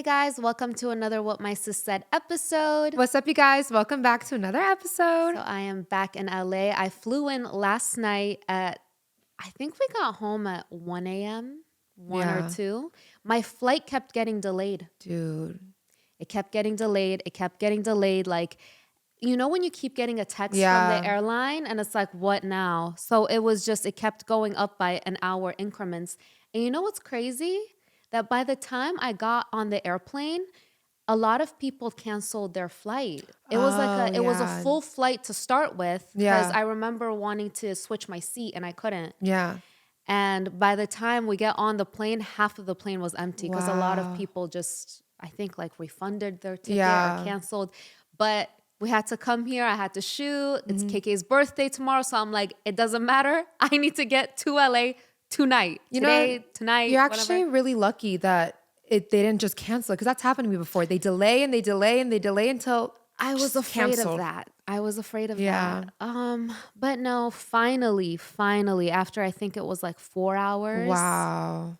Hey guys, welcome to another What My Sis Said episode. What's up, you guys? Welcome back to another episode. So I am back in LA. I flew in last night I think we got home at 1 a.m., 1 or 2. My flight kept getting delayed. Dude. It kept getting delayed. Like, you know when you keep getting a text from the airline and it's like, what now? So it kept going up by an hour increments. And you know what's crazy? That by the time I got on the airplane, a lot of people canceled their flight. It was a full flight to start with because I remember wanting to switch my seat and I couldn't. Yeah. And by the time we get on the plane, half of the plane was empty because a lot of people just, I think, like refunded their ticket or canceled. But we had to come here. I had to shoot. It's KK's birthday tomorrow. So I'm like, it doesn't matter. I need to get to LA tonight. Tonight. You're actually really lucky that they didn't just cancel it, because that's happened to me before. They delay and they delay and they delay until I was afraid of that. But no, finally, after I think it was like 4 hours. Wow.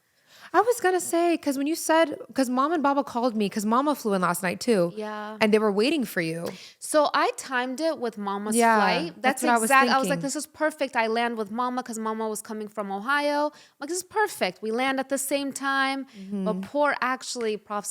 I was going to say, because Mom and Baba called me, because Mama flew in last night too. Yeah. And they were waiting for you. So I timed it with Mama's flight. That's what I was thinking. I was like, this is perfect. I land with Mama because Mama was coming from Ohio. I'm like, this is perfect. We land at the same time. But props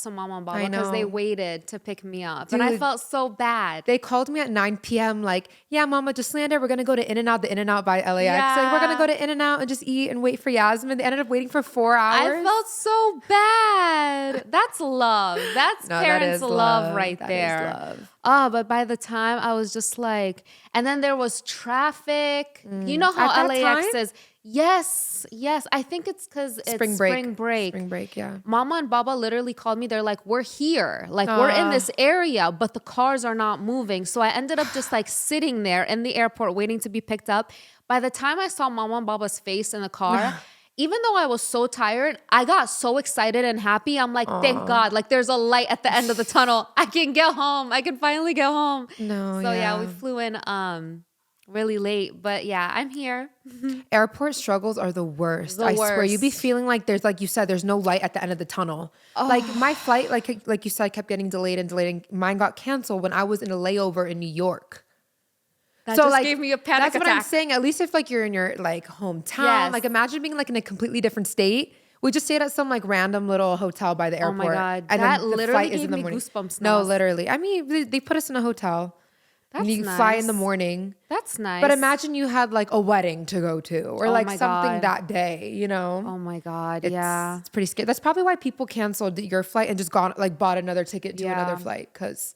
to Mama and Baba because they waited to pick me up. Dude, and I felt so bad. They called me at 9 p.m. like, yeah, Mama, just landed. We're going to go to In-N-Out, the In-N-Out by LAX. Yeah. Like, we're going to go to In-N-Out and just eat and wait for Yasmin. They ended up waiting for 4 hours. I felt so bad. That's love. That's parents' love right there. That is love. But by the time I was just like, and then there was traffic. You know how LAX is. Yes. I think it's because it's spring break. Spring break, yeah. Mama and Baba literally called me. They're like, we're here. Like, we're in this area, but the cars are not moving. So I ended up just like sitting there in the airport waiting to be picked up. By the time I saw Mama and Baba's face in the car, even though I was so tired, I got so excited and happy. I'm like, thank God. Like, there's a light at the end of the tunnel. I can get home. I can finally get home. We flew in really late. But yeah, I'm here. Airport struggles are the worst. I swear. You be feeling like there's, like you said, there's no light at the end of the tunnel. Like my flight, like you said, kept getting delayed and delayed. And mine got canceled when I was in a layover in New York. That just gave me a panic attack. That's what I'm saying. At least if like you're in your like hometown, like imagine being like in a completely different state. We just stayed at some like random little hotel by the airport. Oh my God. And that then the literally flight gave is in the me morning. Goosebumps. No, literally. I mean, they put us in a hotel. That's and you nice. fly in the morning. That's nice. But imagine you had like a wedding to go to or like something that day, you know? Oh my God. It's pretty scary. That's probably why people canceled your flight and just bought another ticket to another flight. Because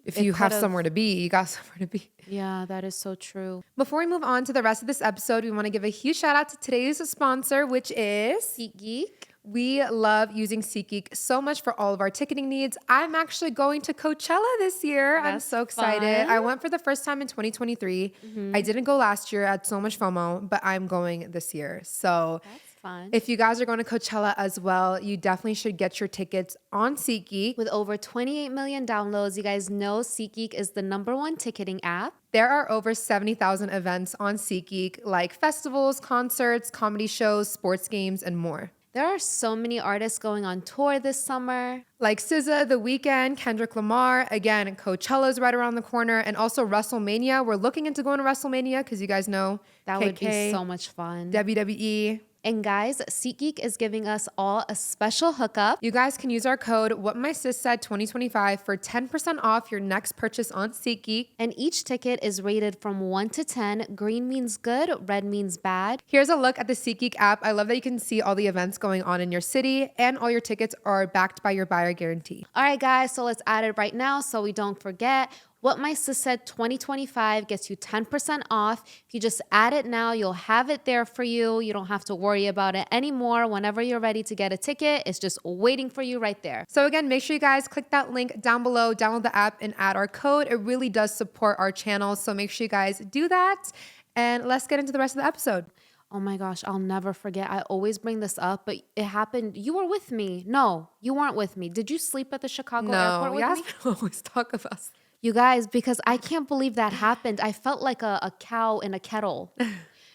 if you have somewhere to be, you got somewhere to be. Yeah, that is so true. Before we move on to the rest of this episode, we want to give a huge shout out to today's sponsor, which is SeatGeek. We love using SeatGeek so much for all of our ticketing needs. I'm actually going to Coachella this year. I'm so excited. Fun. I went for the first time in 2023. I didn't go last year. I had so much FOMO, but I'm going this year. So that's fun. If you guys are going to Coachella as well, you definitely should get your tickets on SeatGeek. With over 28 million downloads, you guys know SeatGeek is the #1 ticketing app. There are over 70,000 events on SeatGeek, like festivals, concerts, comedy shows, sports games, and more. There are so many artists going on tour this summer. Like SZA, The Weeknd, Kendrick Lamar. Again, Coachella's right around the corner. And also WrestleMania. We're looking into going to WrestleMania because you guys know that would be so much fun. WWE. And guys, SeatGeek is giving us all a special hookup. You guys can use our code WhatMySisSaid2025 for 10% off your next purchase on SeatGeek. And each ticket is rated from 1 to 10. Green means good, red means bad. Here's a look at the SeatGeek app. I love that you can see all the events going on in your city, and all your tickets are backed by your buyer guarantee. All right, guys, so let's add it right now so we don't forget. What My Sis Said 2025 gets you 10% off. If you just add it now, you'll have it there for you. You don't have to worry about it anymore. Whenever you're ready to get a ticket, it's just waiting for you right there. So again, make sure you guys click that link down below, download the app, and add our code. It really does support our channel. So make sure you guys do that. And let's get into the rest of the episode. Oh my gosh, I'll never forget. I always bring this up, but it happened. You were with me. No, you weren't with me. Did you sleep at the Chicago airport with me? No, we always talk of us. You guys, because I can't believe that happened. I felt like a cow in a kettle.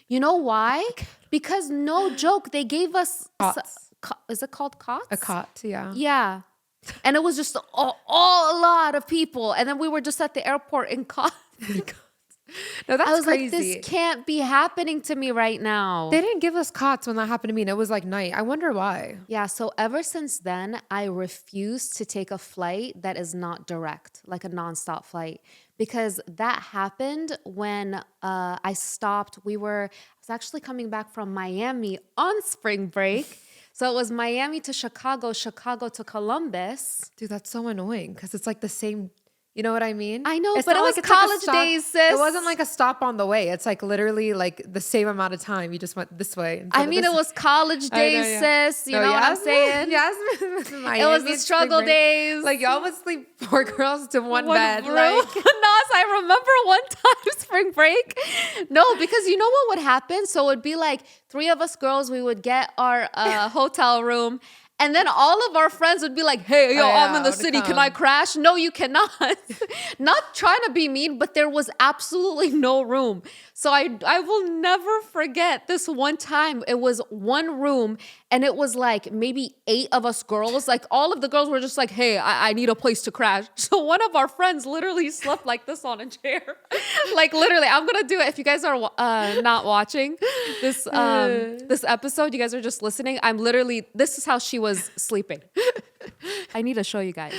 You know why? Because no joke, they gave us... Cots. Is it called cots? A cot, yeah. Yeah. And it was just a lot of people. And then we were just at the airport in No, that's I was crazy. like, this can't be happening to me right now. They didn't give us cots when that happened to me, and it was like night. I wonder why. Yeah, so ever since then, I refuse to take a flight that is not direct, like a nonstop flight, because that happened when I stopped. I was actually coming back from Miami on spring break. So it was Miami to Chicago, Chicago to Columbus. Dude, that's so annoying because it's like the same. You know what I mean? I know, it's but it was college days, sis. It wasn't like a stop on the way. It's like literally like the same amount of time. You just went this way. I mean, it was college days, sis. You know what I'm saying? Yasmin, it was the struggle days. Like y'all would sleep 4 girls to one bed. Room. Like, Nas, I remember one time spring break. No, because you know what would happen? So it would be like 3 of us girls, we would get our hotel room. And then all of our friends would be like, hey, yo, I'm in the city. Can I crash? No, you cannot. Not trying to be mean, but there was absolutely no room. So I will never forget this one time. It was one room and it was like maybe 8 of us girls. Like all of the girls were just like, hey, I need a place to crash. So one of our friends literally slept like this on a chair. Like literally, I'm going to do it. If you guys are not watching this episode, you guys are just listening. This is how she was sleeping. I need to show you guys.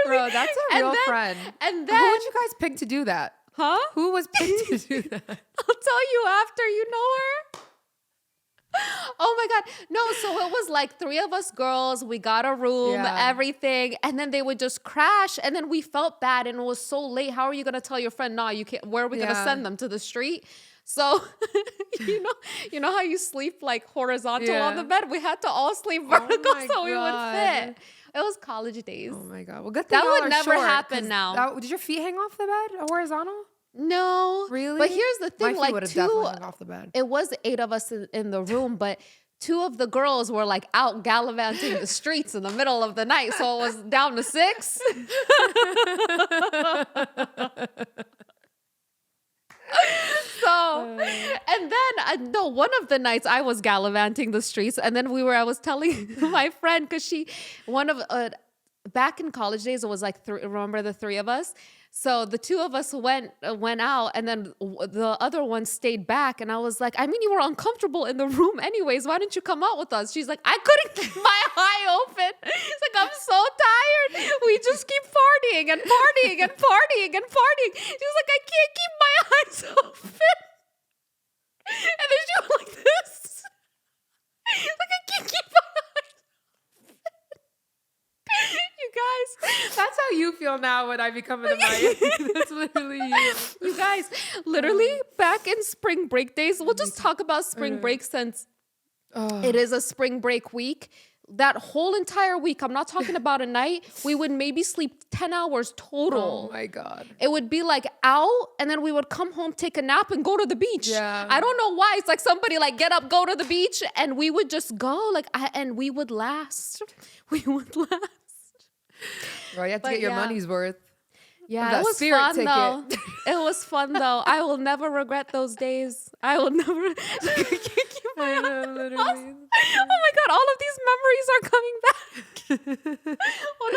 Bro, that's a real friend. And then who would you guys pick to do that? Huh? Who was picked to do that? I'll tell you after. You know her? Oh my God. No, so it was like 3 of us girls. We got a room, everything. And then they would just crash. And then we felt bad and it was so late. How are you going to tell your friend, nah, you can't, where are we going to send them? To the street? So, you know how you sleep like horizontal on the bed? We had to all sleep vertical so we would fit. It was college days. Oh my God. Well, good thing that would never happen now. Did your feet hang off the bed horizontal? No. Really? But here's the thing. My feet would have definitely hung off the bed. It was 8 of us in the room, but 2 of the girls were like out gallivanting the streets in the middle of the night. So it was down to 6. So, and then one of the nights I was gallivanting the streets, and then I was telling my friend because back in college days it was like remember the 3 of us. So the 2 of us went out, and then the other one stayed back. And I was like, I mean, you were uncomfortable in the room anyways. Why didn't you come out with us? She's like, I couldn't keep my eye open. It's like, I'm so tired. We just keep partying and partying and partying and partying. She's like, I can't keep my eyes open. And then she was like this. Like, I can't keep my eyes open. You guys, that's how you feel now when I become an Miami. That's literally you. You guys, literally back in spring break days, we'll just talk about spring break since it is a spring break week. That whole entire week, I'm not talking about a night, we would maybe sleep 10 hours total. Oh my God. It would be like out, and then we would come home, take a nap, and go to the beach. Yeah. I don't know why. It's like somebody like, get up, go to the beach, and we would just go and we would last. We would last. Bro, you have to get your money's worth. Yeah, it was fun though. It was fun though. I will never regret those days. I will never. I know, literally. Oh my God, all of these memories are coming back. One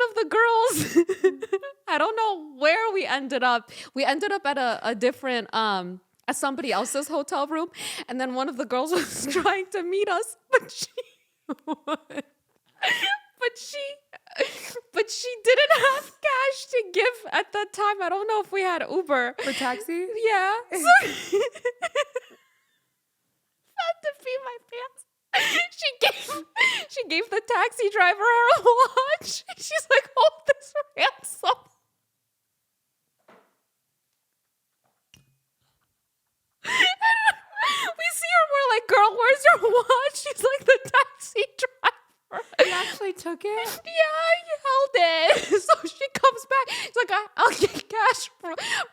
of the girls, I don't know where we ended up. We ended up at a different, at somebody else's hotel room. And then one of the girls was trying to meet us, but she didn't have cash to give at that time. I don't know if we had Uber. For taxi? Yeah. So I had to pee my pants. She gave the taxi driver her watch. She's like, hold this ransom. We see her, we're like, girl, where's your watch? She's like, the taxi driver. He actually took it? Yeah, he held it. So she comes back. He's like, I'll get cash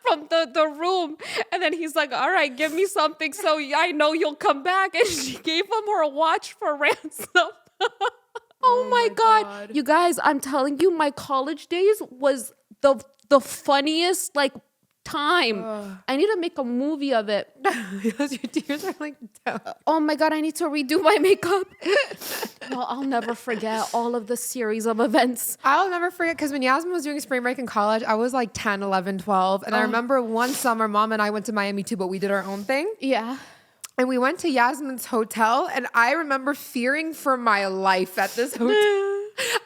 from the room. And then he's like, all right, give me something so I know you'll come back. And she gave him her watch for ransom. Oh my God. You guys, I'm telling you, my college days was the funniest, like, time. I need to make a movie of it. Your tears are like down. Oh my God, I need to redo my makeup. No, I'll never forget all of the series of events. I'll never forget because when Yasmin was doing spring break in college, I was like 10, 11, 12. And I remember one summer, mom and I went to Miami too, but we did our own thing. Yeah. And we went to Yasmin's hotel. And I remember fearing for my life at this hotel.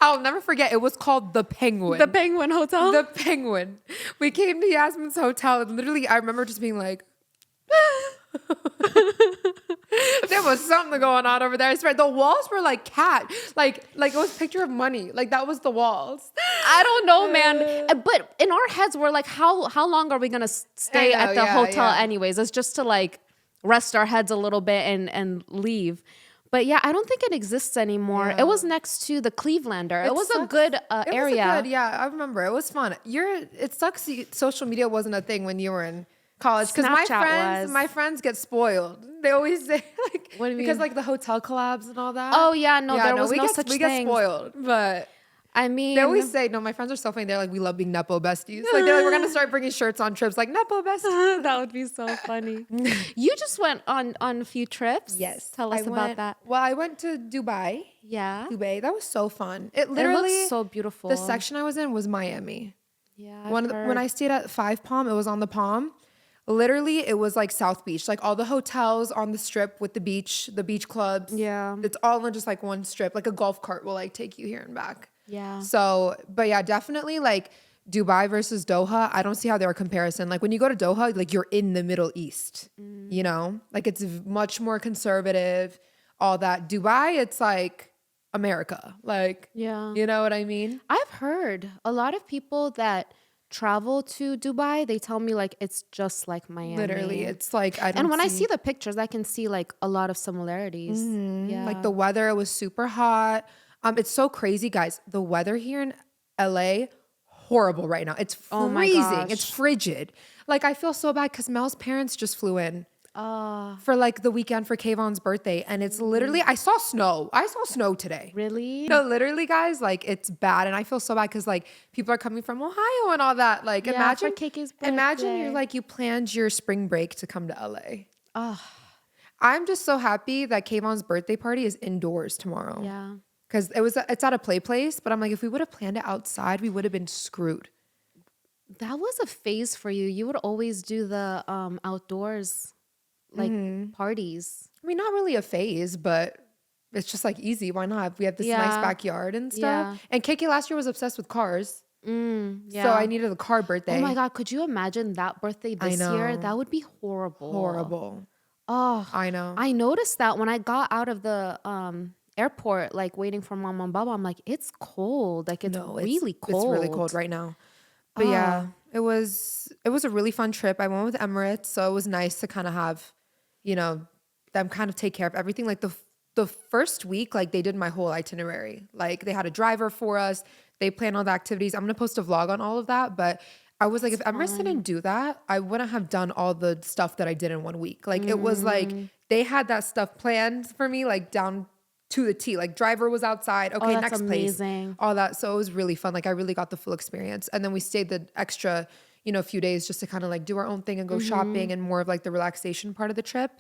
I'll never forget. It was called The Penguin. The Penguin Hotel? The Penguin. We came to Yasmin's hotel. And literally, I remember just being like, there was something going on over there. I swear, the walls were like cat. Like it was a picture of money. Like that was the walls. I don't know, man. But in our heads, we're like, how long are we going to stay at the hotel anyways? It's just to like rest our heads a little bit and leave. But yeah, I don't think it exists anymore. Yeah. It was next to the Clevelander. It was a good area. I remember. It was fun. It sucks social media wasn't a thing when you were in college because my friends get spoiled. They always say like, what do you mean? Because like the hotel collabs and all that. Oh yeah, there was no such thing. We get spoiled, but I mean, they always say, no, my friends are so funny. They're like, we love being Nepo besties. Like they're like, we're gonna start bringing shirts on trips like Nepo besties. That would be so funny. You just went on a few trips. Yes. Tell us about that. Well, I went to Dubai. Yeah. Dubai. That was so fun. It looks so beautiful. The section I was in was Miami. Yeah. When I stayed at 5 Palm, it was on the Palm. Literally, it was like South Beach, like all the hotels on the strip with the beach clubs. Yeah. It's all in just like one strip. Like a golf cart will like take you here and back. Yeah. So, but yeah, definitely like Dubai versus Doha. I don't see how they're a comparison. Like when you go to Doha, like you're in the Middle East, you know, like it's much more conservative, all that. Dubai, it's like America. Like, yeah, you know what I mean? I've heard a lot of people that travel to Dubai, they tell me like it's just like Miami. Literally, it's like I see the pictures, I can see like a lot of similarities. Yeah, like the weather, it was super hot. It's so crazy, guys. The weather here in LA, horrible right now. It's freezing. It's frigid. Like I feel so bad because Mel's parents just flew in for like the weekend for Kayvon's birthday, and it's literally I saw snow. I saw snow today. Really? No, literally, guys. Like it's bad, and I feel so bad because like people are coming from Ohio and all that. Like imagine you planned your spring break to come to LA. I'm just so happy that Kayvon's birthday party is indoors tomorrow. Yeah. Because it's at a play place, but I'm like, if we would have planned it outside, we would have been screwed. That was a phase for you. You would always do the outdoors, like parties. I mean, not really a phase, but it's just like easy. Why not? We have this nice backyard and stuff. Yeah. And KK last year was obsessed with cars. So I needed a car birthday. Oh my God, could you imagine that birthday this year? That would be horrible. Horrible. Oh, I know. I noticed that when I got out of the airport, like waiting for mom and baba, I'm like, it's cold. Like it's really cold. It's really cold right now. But yeah, it was a really fun trip. I went with Emirates, so it was nice to kind of have, you know, them kind of take care of everything. Like the first week, like they did my whole itinerary. Like they had a driver for us. They planned all the activities. I'm gonna post a vlog on all of that, but I was like, if Emirates didn't do that, I wouldn't have done all the stuff that I did in 1 week. Like it was like they had that stuff planned for me, like down to the T. Like driver was outside. Okay, next amazing. Place. All that. So it was really fun. Like I really got the full experience. And then we stayed the extra, few days just to kind of like do our own thing and go shopping and more of like the relaxation part of the trip.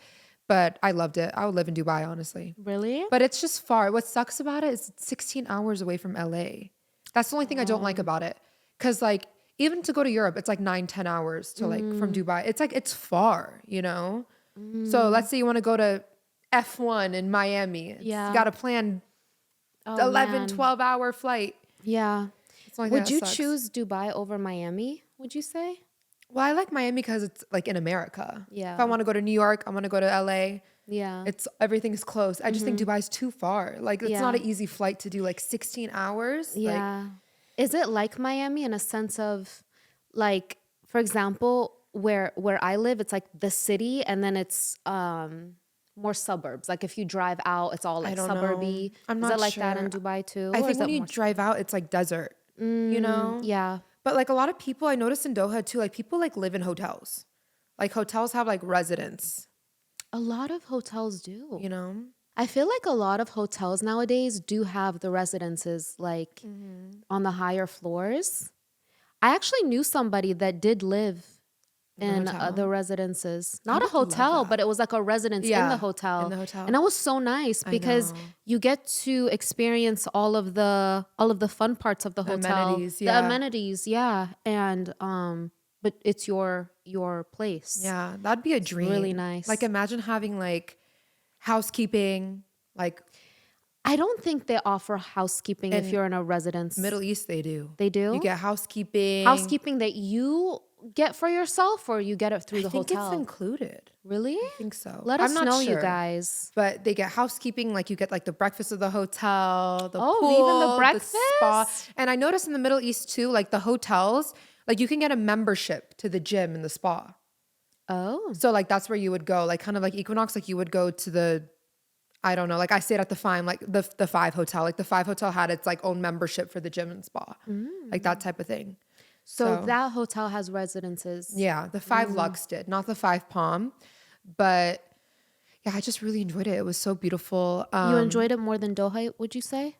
But I loved it. I would live in Dubai, honestly. Really? But it's just far. What sucks about it is it's 16 hours away from LA. That's the only thing I don't like about it. Because like even to go to Europe, it's like 9-10 hours to like from Dubai. It's like it's far, So let's say you want to go to F1 in Miami. You got to plan 12-hour flight. Yeah. Would you choose Dubai over Miami, would you say? Well, I like Miami because it's like in America. Yeah. If I want to go to New York, I want to go to LA. Yeah. Everything's close. I just think Dubai's too far. Like it's not an easy flight to do like 16 hours. Yeah. Like, is it like Miami in a sense of like, for example, where I live, it's like the city and then it's more suburbs. Like if you drive out, it's all like suburby. I'm not sure. Is it like that in Dubai too? I think when you drive out, it's like desert, Yeah. But like a lot of people, I noticed in Doha too, like people like live in hotels. Like hotels have like residents. A lot of hotels do. I feel like a lot of hotels nowadays do have the residences like on the higher floors. I actually knew somebody that did live in the residences. Not a hotel, but it was like a residence in the hotel. In the hotel. And that was so nice because you get to experience all of the fun parts of the hotel. Amenities, The amenities, yeah. And but it's your place. Yeah, that'd be a dream. Really nice. Like imagine having like housekeeping, like I don't think they offer housekeeping if you're in a residence. Middle East, they do. They do? You get housekeeping. Housekeeping that you get for yourself or you get it through the hotel? I think it's included. Really? I think so. Let us know, sure. you guys. But they get housekeeping, like you get like the breakfast of the hotel, the pool, even the breakfast? the spa. And I noticed in the Middle East too, like the hotels, like you can get a membership to the gym and the spa. Oh. So like that's where you would go, like kind of like Equinox, like you would go to the, I don't know, like I stayed at the Five, like the Five Hotel. Like the Five Hotel had its like own membership for the gym and spa. Like that type of thing. So that hotel has residences. Yeah, the Five Lux did, not the Five Palm. But yeah, I just really enjoyed it. It was so beautiful. You enjoyed it more than Doha, would you say?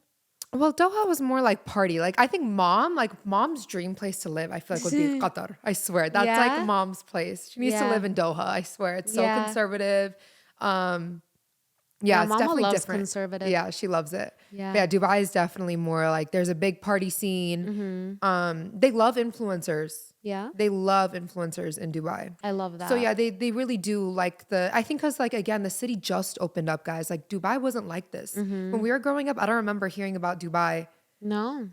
Well, Doha was more like party. Like I think mom's dream place to live, I feel like would be Qatar. I swear. That's like mom's place. She needs to live in Doha. I swear. It's so conservative. Yeah, it's Mama definitely loves different. Conservative. Yeah, she loves it. Yeah. But yeah, Dubai is definitely more like there's a big party scene. They love influencers. Yeah. They love influencers in Dubai. I love that. So yeah, they really do like I think because like again, the city just opened up, guys. Like Dubai wasn't like this. When we were growing up, I don't remember hearing about Dubai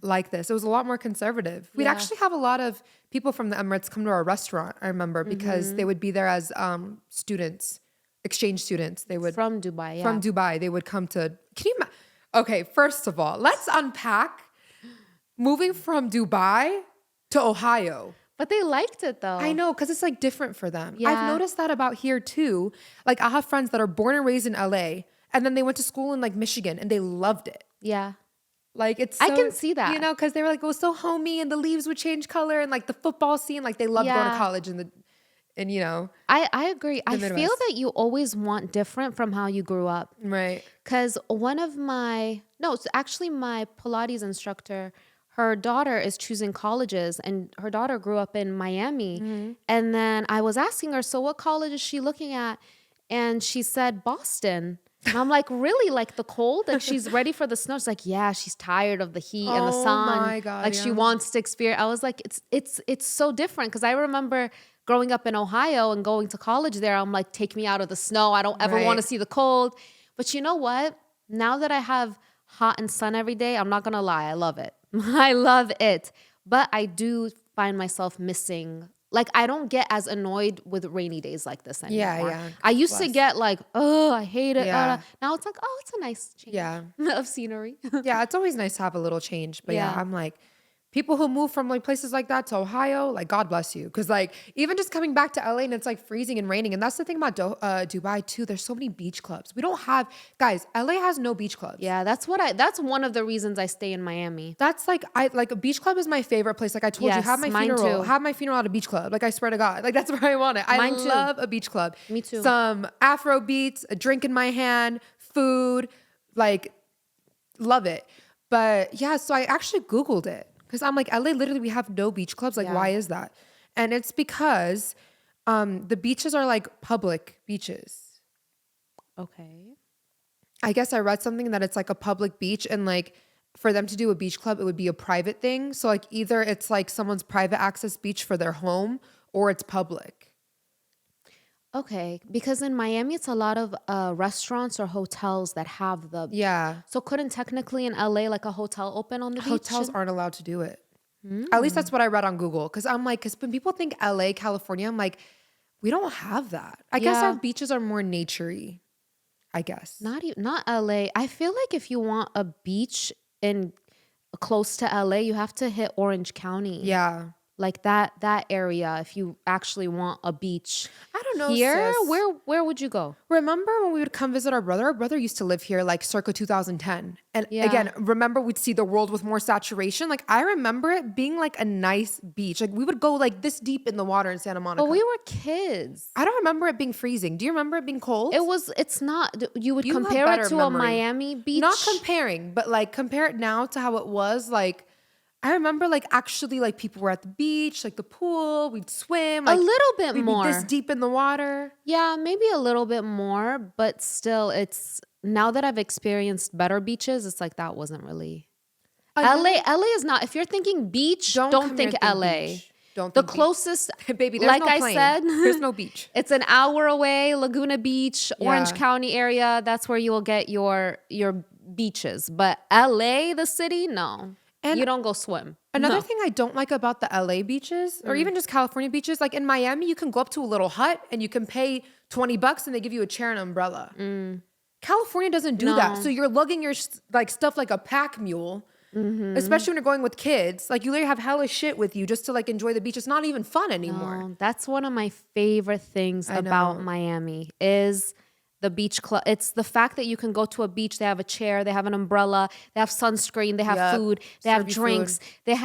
like this. It was a lot more conservative. We'd actually have a lot of people from the Emirates come to our restaurant, I remember, because they would be there as students. Exchange students. They would from Dubai. Yeah. From Dubai, they would come to. Can you? Okay, first of all, let's unpack moving from Dubai to Ohio. But they liked it though. I know, because it's like different for them. Yeah. I've noticed that about here too. Like I have friends that are born and raised in LA, and then they went to school in like Michigan, and they loved it. Yeah. Like it's. I can see that. You know, because they were like it was so homey, and the leaves would change color, and like the football scene, like they loved going to college and you know. I agree. I feel that you always want different from how you grew up. Right. Because my Pilates instructor, her daughter is choosing colleges and her daughter grew up in Miami. And then I was asking her, so what college is she looking at? And she said Boston. And I'm like, really? Like the cold? Like she's ready for the snow? She's like, yeah, she's tired of the heat and the sun. Oh my God. Like she wants to experience. I was like, it's so different. Because I remember growing up in Ohio and going to college there, I'm like, take me out of the snow. I don't ever want to see the cold. But you know what? Now that I have hot and sun every day, I'm not going to lie. I love it. I love it. But I do find myself missing. Like, I don't get as annoyed with rainy days like this anymore. Yeah. I used to get like, oh, I hate it. Yeah. Now it's like, oh, it's a nice change of scenery. Yeah, it's always nice to have a little change. But yeah, I'm like, people who move from like places like that to Ohio, like God bless you. Cause like even just coming back to LA and it's like freezing and raining. And that's the thing about Dubai too. There's so many beach clubs. We don't have, guys, LA has no beach clubs. Yeah, that's one of the reasons I stay in Miami. That's like, a beach club is my favorite place. Like I told you, have my funeral at a beach club. Like I swear to God, like that's where I want it. Mine I love a beach club. Me too. Some Afro beats, a drink in my hand, food, like love it. But yeah, so I actually Googled it. Because I'm like, LA, literally, we have no beach clubs. Like, why is that? And it's because the beaches are like public beaches. Okay. I guess I read something that it's like a public beach. And like, for them to do a beach club, it would be a private thing. So like, either it's like someone's private access beach for their home or it's public. Okay, because in Miami, it's a lot of restaurants or hotels that have the... Yeah. So couldn't technically in LA like a hotel open on the beach? Hotels aren't allowed to do it. At least that's what I read on Google. Because I'm like, because when people think LA, California, I'm like, we don't have that. I guess our beaches are more nature-y, I guess. Not LA. I feel like if you want a beach in close to LA, you have to hit Orange County. Yeah. Like that area, if you actually want a beach. I don't know, here, sis. where would you go? Remember when we would come visit our brother? Our brother used to live here like circa 2010. And again, remember we'd see the world with more saturation? Like I remember it being like a nice beach. Like we would go like this deep in the water in Santa Monica. But we were kids. I don't remember it being freezing. Do you remember it being cold? It's not. You would compare it to a Miami beach? Not comparing, but like compare it now to how it was like I remember like actually like people were at the beach, like the pool, we'd swim. A Like, little bit we'd more. be this deep in the water. Yeah, maybe a little bit more, but still it's now that I've experienced better beaches, it's like that wasn't really LA is not. If you're thinking beach, don't think LA. Beach. Don't The think closest, beach. Baby, there's like no I plane. said, There's no beach. It's an hour away, Laguna Beach, Orange Yeah. County area. That's where you will get your beaches. But LA, the city, no. And you don't go swim. Another No. thing I don't like about the LA beaches or even just California beaches, like in Miami, you can go up to a little hut and you can pay $20 and they give you a chair and umbrella. California doesn't do that. So you're lugging your like stuff like a pack mule, especially when you're going with kids. Like you literally have hella shit with you just to like enjoy the beach. It's not even fun anymore. No, that's one of my favorite things I about know. Miami is the beach club. It's the fact that you can go to a beach. They have a chair. They have an umbrella. They have sunscreen. They have Yep. food. They have Serve you drinks. food. They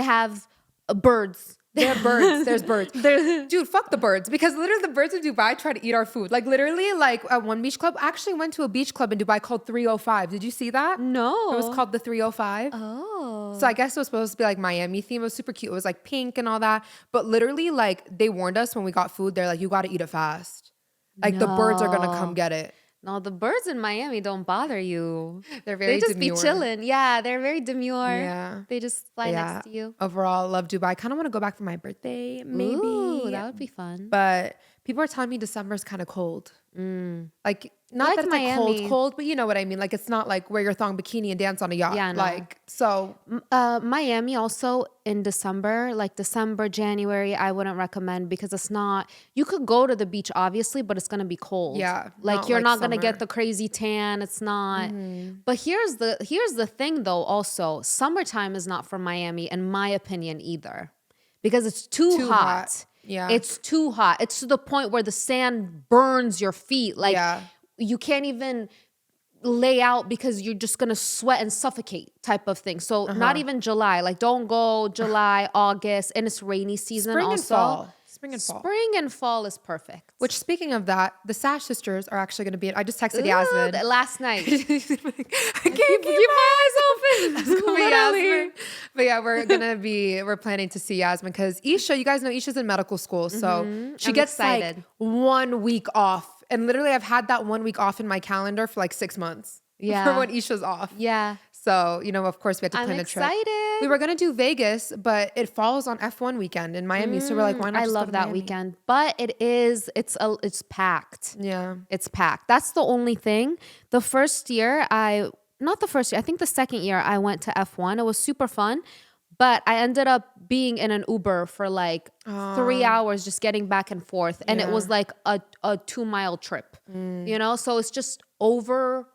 have birds. They have birds. There's birds. Dude, fuck the birds. Because literally the birds in Dubai try to eat our food. Like literally like at one beach club, I actually went to a beach club in Dubai called 305. Did you see that? No. It was called the 305. Oh. So I guess it was supposed to be like Miami theme. It was super cute. It was like pink and all that. But literally like they warned us when we got food. They're like, you got to eat it fast. Like the birds are going to come get it. No, the birds in Miami don't bother you. They're very They just demure. be chilling. Yeah, they're very demure. Yeah. They just fly next to you. Overall, love Dubai. I kind of want to go back for my birthday, maybe. Ooh, that would be fun. But people are telling me December is kind of cold. Like, not Like that it's like Miami. cold, but you know what I mean. Like, it's not like wear your thong bikini and dance on a yacht. Yeah, no. Like, so Miami also in December, like December, January, I wouldn't recommend because it's not, you could go to the beach obviously, but it's going to be cold. Yeah, Like not you're like not going to summer. get the crazy tan. It's not. But here's the thing though also, summertime is not for Miami in my opinion either because it's too hot. Yeah. It's too hot. It's to the point where the sand burns your feet. Like Yeah. you can't even lay out because you're just gonna sweat and suffocate type of thing. So not even July. Like don't go July, August, and it's rainy season spring and also. fall. Spring and fall. Spring and fall is perfect. Which, speaking of that, the Sash sisters are actually going to be. I just texted Ooh, Yasmin. last night. I can't keep my eyes open. That's gonna be Yasmin. But yeah, we're planning to see Yasmin because Isha, you guys know Isha's in medical school, so she I'm gets excited. like 1 week off, and literally I've had that 1 week off in my calendar for like 6 months. Yeah. For when Isha's off. Yeah. So of course we had to I'm plan a trip. excited. We were gonna do Vegas, but it falls on F1 weekend in Miami, so we're like, why not? I just go love to that Miami? weekend. But it's packed. Yeah. It's packed. That's the only thing. The first year not the first year, I think the second year I went to F1. It was super fun. But I ended up being in an Uber for like 3 hours just getting back and forth. And it was like a 2-mile trip, So it's just over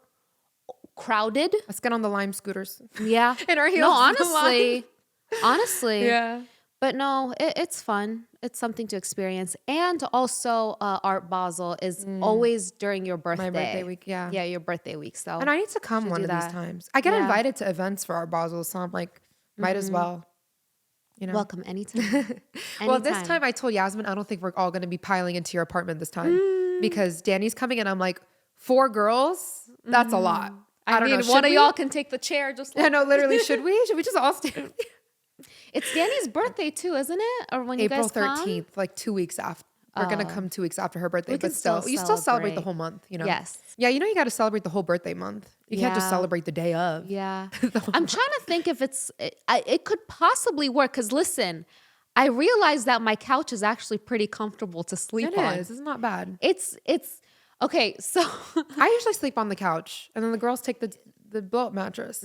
crowded. Let's get on the Lime scooters. Yeah. In our heels. No, on the line. honestly. Yeah. But no, it's fun. It's something to experience. And also Art Basel is always during your birthday. My birthday week, yeah. Yeah, your birthday week. So And I need to come should one do of these that. times. I get Yeah. invited to events for Art Basel, so I'm like, might as well. welcome anytime. Well, this Anytime. time I told Yasmin, I don't think we're all going to be piling into your apartment this time because Danny's coming and I'm like, 4 girls? That's a lot. I don't know. one Should of we? y'all can take the chair. Just like, Yeah, no, literally, should we? Should we just all stand? it's Danny's birthday too, isn't it? Or when you April guys come? 13th, like 2 weeks after. We're going to come 2 weeks after her birthday, We but can still you still celebrate the celebrate. whole month, Yes. Yeah, you got to celebrate the whole birthday month. You can't just Yeah. celebrate the day of. Yeah. I'm trying to think if it could possibly work. Because listen, I realized that my couch is actually pretty comfortable to sleep It on. is. It's not bad. It's okay. So I usually sleep on the couch, and then the girls take the blow-up mattress.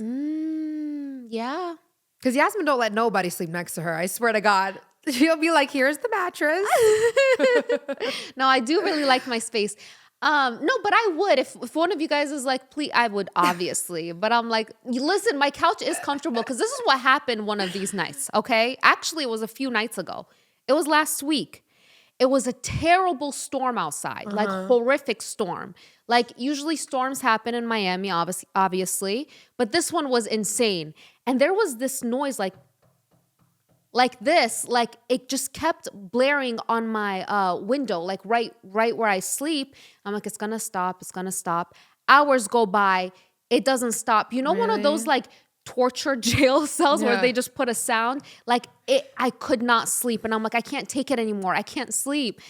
yeah. Because Yasmin don't let nobody sleep next to her. I swear to God. She'll be like, here's the mattress. No, I do really like my space. No, but I would if one of you guys is like, please, I would obviously. But I'm like, listen, my couch is comfortable because this is what happened one of these nights. Okay, actually, it was a few nights ago. It was last week. It was a terrible storm outside, like horrific storm. Like usually storms happen in Miami, obviously, but this one was insane. And there was this noise like this, like it just kept blaring on my window, like right where I sleep. I'm like, it's gonna stop. Hours go by, it doesn't stop. One of those like torture jail cells where they just put a sound. Like I could not sleep. And I'm like, I can't take it anymore. I can't sleep.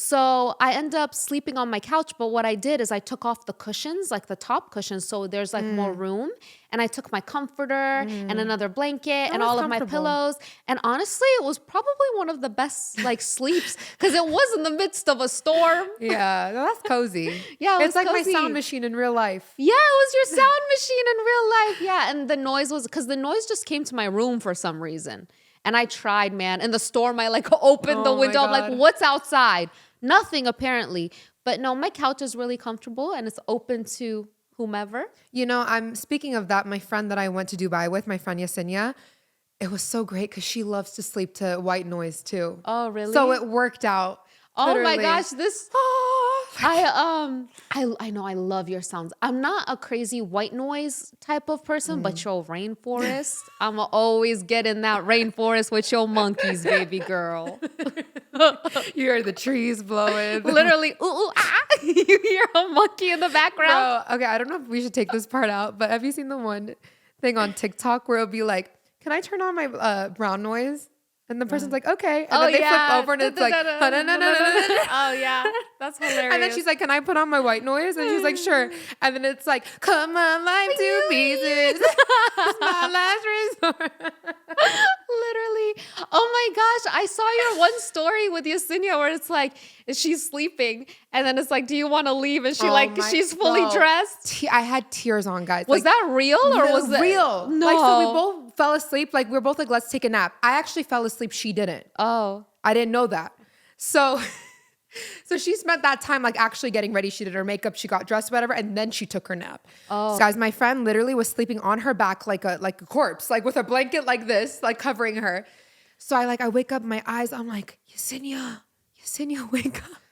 So I end up sleeping on my couch. But what I did is I took off the cushions, like the top cushions. So there's like more room. And I took my comforter and another blanket and all of my pillows. And honestly, it was probably one of the best like sleeps because it was in the midst of a storm. Yeah, that's cozy. Yeah, it's like cozy. my sound machine in real life. Yeah, it was your sound machine in real life. Yeah, and the noise was because the noise just came to my room for some reason. And I tried, man. In the storm, I like opened the window. I'm like, what's outside? Nothing apparently. But no, my couch is really comfortable and it's open to whomever. You know, I'm speaking of that, my friend that I went to Dubai with, my friend Yasinia, it was so great because she loves to sleep to white noise too. Oh, really? So it worked out. Oh literally. my gosh, this I know I love your sounds. I'm not a crazy white noise type of person, but your rainforest, I'ma always get in that rainforest with your monkeys, baby girl. You hear the trees blowing. Literally, ooh, ooh, ah. You hear a monkey in the background. Bro, okay, I don't know if we should take this part out, but have you seen the one thing on TikTok where it'll be like, can I turn on my brown noise? And the person's like, okay. And then they flip over and it's like, oh yeah, that's hilarious. And then she's like, can I put on my white noise? And she's like, sure. And then it's like, come on, life to pieces. It's my last resort. Literally. Oh my gosh. I saw your one story with Yasinia where it's like, she's sleeping. And then it's like, do you want to leave? And she's fully dressed. I had tears on, guys. Was that real or was that real? No. Like, so we both fell asleep. Like, we were both like, let's take a nap. I actually fell asleep. She didn't. Oh. I didn't know that. So she spent that time like actually getting ready. She did her makeup, she got dressed, whatever, and then she took her nap. Oh. So guys, my friend literally was sleeping on her back like a corpse, like with a blanket like this, like covering her. So I wake up, my eyes, I'm like, Yasinia, wake up.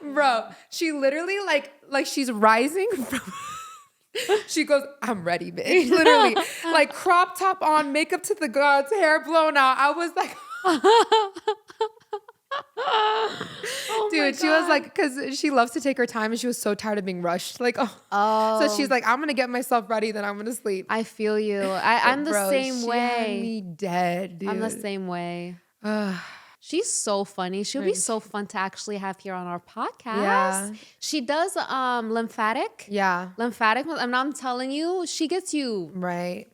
Bro, she literally like she's rising from she goes, I'm ready, bitch. Literally, like crop top on, makeup to the gods, hair blown out. I was like, oh dude, she was like, because she loves to take her time and she was so tired of being rushed. Like, so she's like, I'm going to get myself ready, then I'm going to sleep. I feel you. I'm the same she way. Had me dead, dude. I'm the same way. She's so funny. She'll be so fun to actually have here on our podcast. Yeah. She does lymphatic. Yeah. Lymphatic. I'm telling you, she gets you. Right.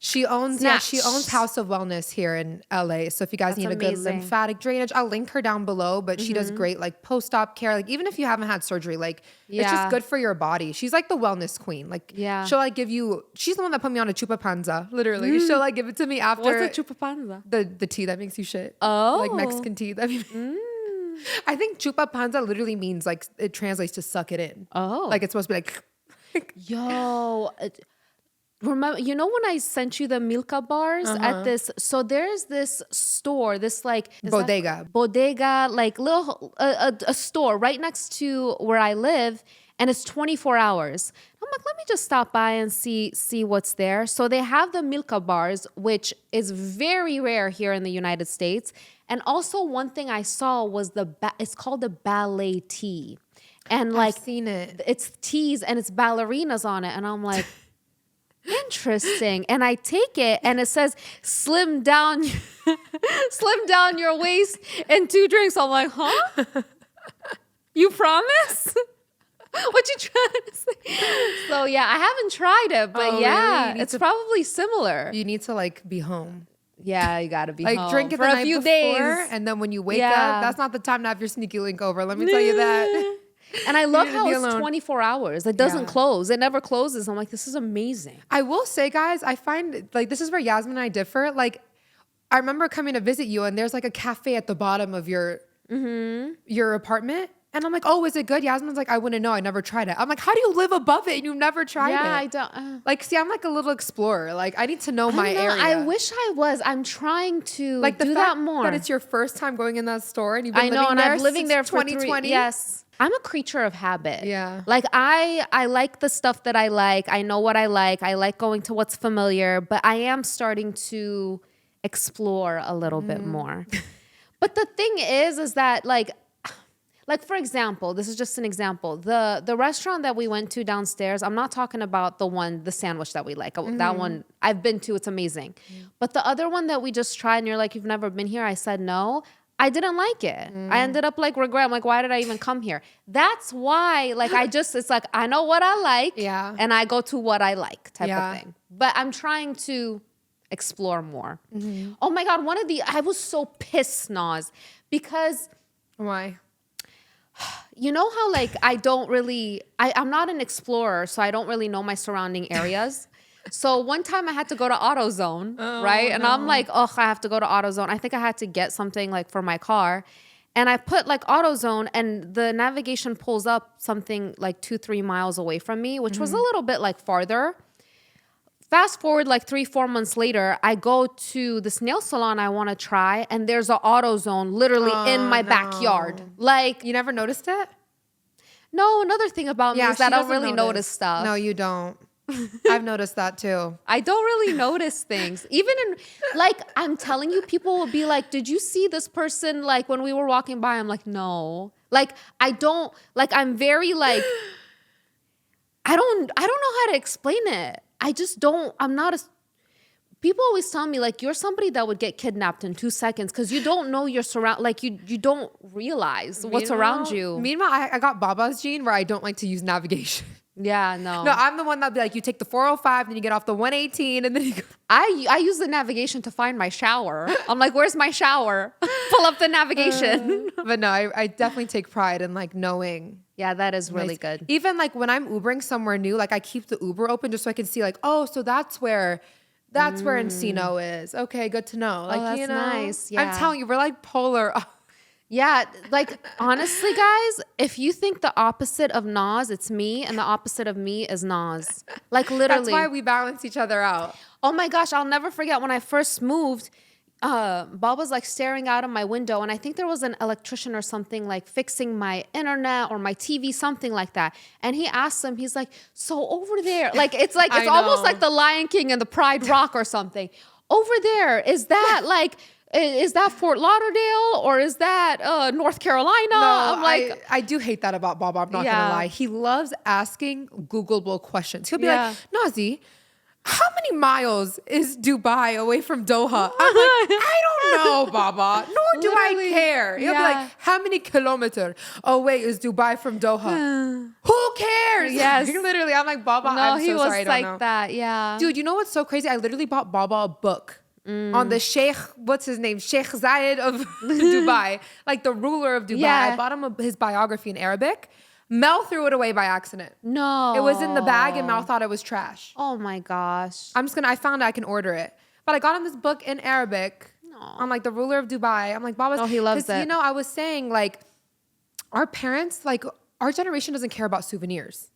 She owns House of Wellness here in LA. So if you guys need a good lymphatic drainage, I'll link her down below. But she does great like post-op care. Like even if you haven't had surgery, like it's just good for your body. She's like the wellness queen. Like she'll like give you. She's the one that put me on a chupa panza. Literally, she'll like give it to me after. What's a chupa panza? The tea that makes you shit. Oh, like Mexican tea. I think chupa panza literally means like it translates to suck it in. Oh, like it's supposed to be like. Yo. Remember, you know when I sent you the Milka bars at this? So there's this store, this like bodega, like little a store right next to where I live, and it's 24 hours. I'm like, let me just stop by and see what's there. So they have the Milka bars, which is very rare here in the United States. And also one thing I saw was it's called the ballet tea, and like I've seen it. It's teas and it's ballerinas on it, and I'm like. Interesting. And I take it and it says slim down your waist in 2 drinks. I'm like, huh? You promise? What you trying to say? So yeah, I haven't tried it, but really? It's probably similar. You need to like be home. Yeah, you gotta be like home drink it for the a night few before, days. and then when you wake up, that's not the time to have your sneaky link over. Let me tell you that. And I love how it's 24 hours. It doesn't close. It never closes. I'm like, this is amazing. I will say, guys, I find like this is where Yasmin and I differ. Like, I remember coming to visit you, and there's like a cafe at the bottom of your apartment. And I'm like, oh, is it good? Yasmin's like, I wouldn't know. I never tried it. I'm like, how do you live above it and you've never tried it? Yeah, I don't. Like, see, I'm like a little explorer. Like, I need to know my area. I wish I was. I'm trying to like do that more. That it's your first time going in that store and you've been living there. I've living there for 2020. Yes. I'm a creature of habit. Yeah. Like I like the stuff that I like. I know what I like. I like going to what's familiar, but I am starting to explore a little bit more. But the thing is that like like for example, this is just an example. The restaurant that we went to downstairs, I'm not talking about the sandwich that we like. That one I've been to, it's amazing. But the other one that we just tried and you're like, you've never been here. I said no. I didn't like it. I ended up like regret. I'm like, why did I even come here? That's why, like, it's like, I know what I like. Yeah. And I go to what I like type of thing. But I'm trying to explore more. Oh my God. I was so pissed, Naz, because. Why? You know how like I'm not an explorer, so I don't really know my surrounding areas. So one time I had to go to AutoZone, right? And I'm like, oh, I have to go to AutoZone. I think I had to get something like for my car. And I put like AutoZone and the navigation pulls up something like 2-3 miles away from me, which was a little bit like farther. Fast forward like 3-4 months later, I go to this nail salon I want to try, and there's an AutoZone literally in my backyard. Like, you never noticed it? No, another thing about me is that I don't really notice stuff. No, you don't. I've noticed that too. I don't really notice things. Even in, like, I'm telling you, people will be like, did you see this person, like, when we were walking by? I'm like, no. Like, I don't, like, I'm very, like, I don't know how to explain it. I just don't, I'm not a, people always tell me, like, you're somebody that would get kidnapped in 2 seconds because you don't know your surround, like, you don't realize what's around you. Meanwhile, I got Baba's gene where I don't like to use navigation. Yeah, no. No, I'm the one that'll be like, you take the 405, then you get off the 118, and then you go. I use the navigation to find my shower. I'm like, where's my shower? Pull up the navigation. But no, I definitely take pride in like knowing. Yeah, that is really good. Even like when I'm Ubering somewhere new, like I keep the Uber open just so I can see like, oh, so that's where Encino is. Okay, good to know. Like, that's you know, nice. Yeah. I'm telling you, we're like polar. Yeah, like honestly, guys, if you think the opposite of Naz, it's me, and the opposite of me is Naz. Like literally. That's why we balance each other out. Oh my gosh, I'll never forget when I first moved. Bob was like staring out of my window, and I think there was an electrician or something like fixing my internet or my TV, something like that. And he asked him, he's like, so over there, like it's almost like the Lion King and the Pride Rock or something. Over there, is that like? Is that Fort Lauderdale or is that North Carolina? No, I'm like, I do hate that about Bob. I'm not gonna lie. He loves asking Googleable questions. He'll be like, Nazi, how many miles is Dubai away from Doha? I'm like, I don't know, Baba. Nor do I care. He'll be like, how many kilometers away is Dubai from Doha? Who cares? Yes. Literally, I'm like, Baba, no, I'm he so was sorry, I don't like know. that. Yeah. Dude, you know what's so crazy? I literally bought Baba a book. On the Sheikh, what's his name? Sheikh Zayed of Dubai, like the ruler of Dubai. Yeah. I bought him his biography in Arabic. Mel threw it away by accident. No. It was in the bag and Mel thought it was trash. Oh my gosh. I found I can order it. But I got him this book in Arabic. I'm like the ruler of Dubai. I'm like, Baba. Oh, he loves it. You know, I was saying like our parents, like our generation doesn't care about souvenirs.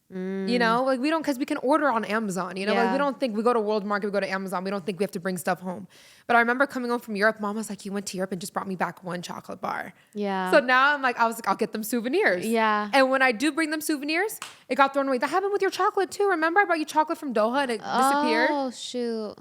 You know, like we don't, because we can order on Amazon, you know, like we don't think we go to World Market, we go to Amazon, we don't think we have to bring stuff home. But I remember coming home from Europe, Mom was like, you went to Europe and just brought me back one chocolate bar. Yeah. So now I was like, I'll get them souvenirs. Yeah. And when I do bring them souvenirs, it got thrown away. That happened with your chocolate too. Remember I brought you chocolate from Doha and it disappeared? Oh, shoot.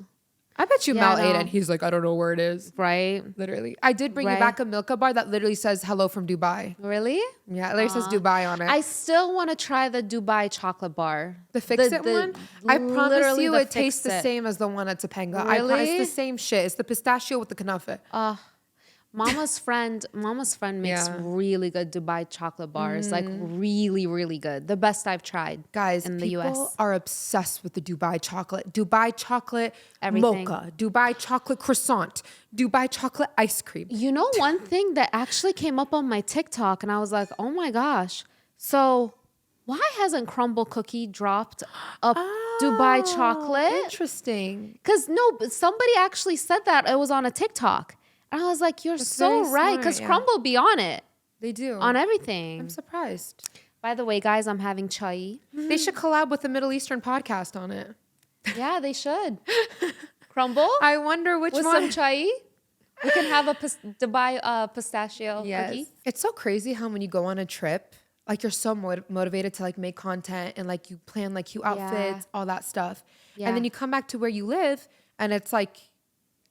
I bet you Mel ate it and he's like, I don't know where it is. Right. Literally. I did bring you back a Milka bar that literally says hello from Dubai. Really? Yeah, it literally says Dubai on it. I still want to try the Dubai chocolate bar. The fix-it one? I promise you it tastes the same as the one at Topanga. Really? It's the same shit. It's the pistachio with the kanafa. Mama's friend makes really good Dubai chocolate bars. Like really, really good. The best I've tried. Guys, in the people US. are obsessed with the Dubai chocolate. Dubai chocolate Everything. mocha. Dubai chocolate croissant. Dubai chocolate ice cream. You know, one thing that actually came up on my TikTok and I was like, oh my gosh. So why hasn't Crumble Cookie dropped a Dubai chocolate? Interesting. Because somebody actually said that. It was on a TikTok. And I was like, you're so right. Because Crumble be on it. They do. On everything. I'm surprised. By the way, guys, I'm having chai. They should collab with the Middle Eastern podcast on it. Yeah, they should. Crumble? I wonder which with one. some chai? We can have a Dubai pistachio cookie. It's so crazy how when you go on a trip, like you're so motivated to like make content and like you plan like cute outfits, all that stuff. Yeah. And then you come back to where you live and it's like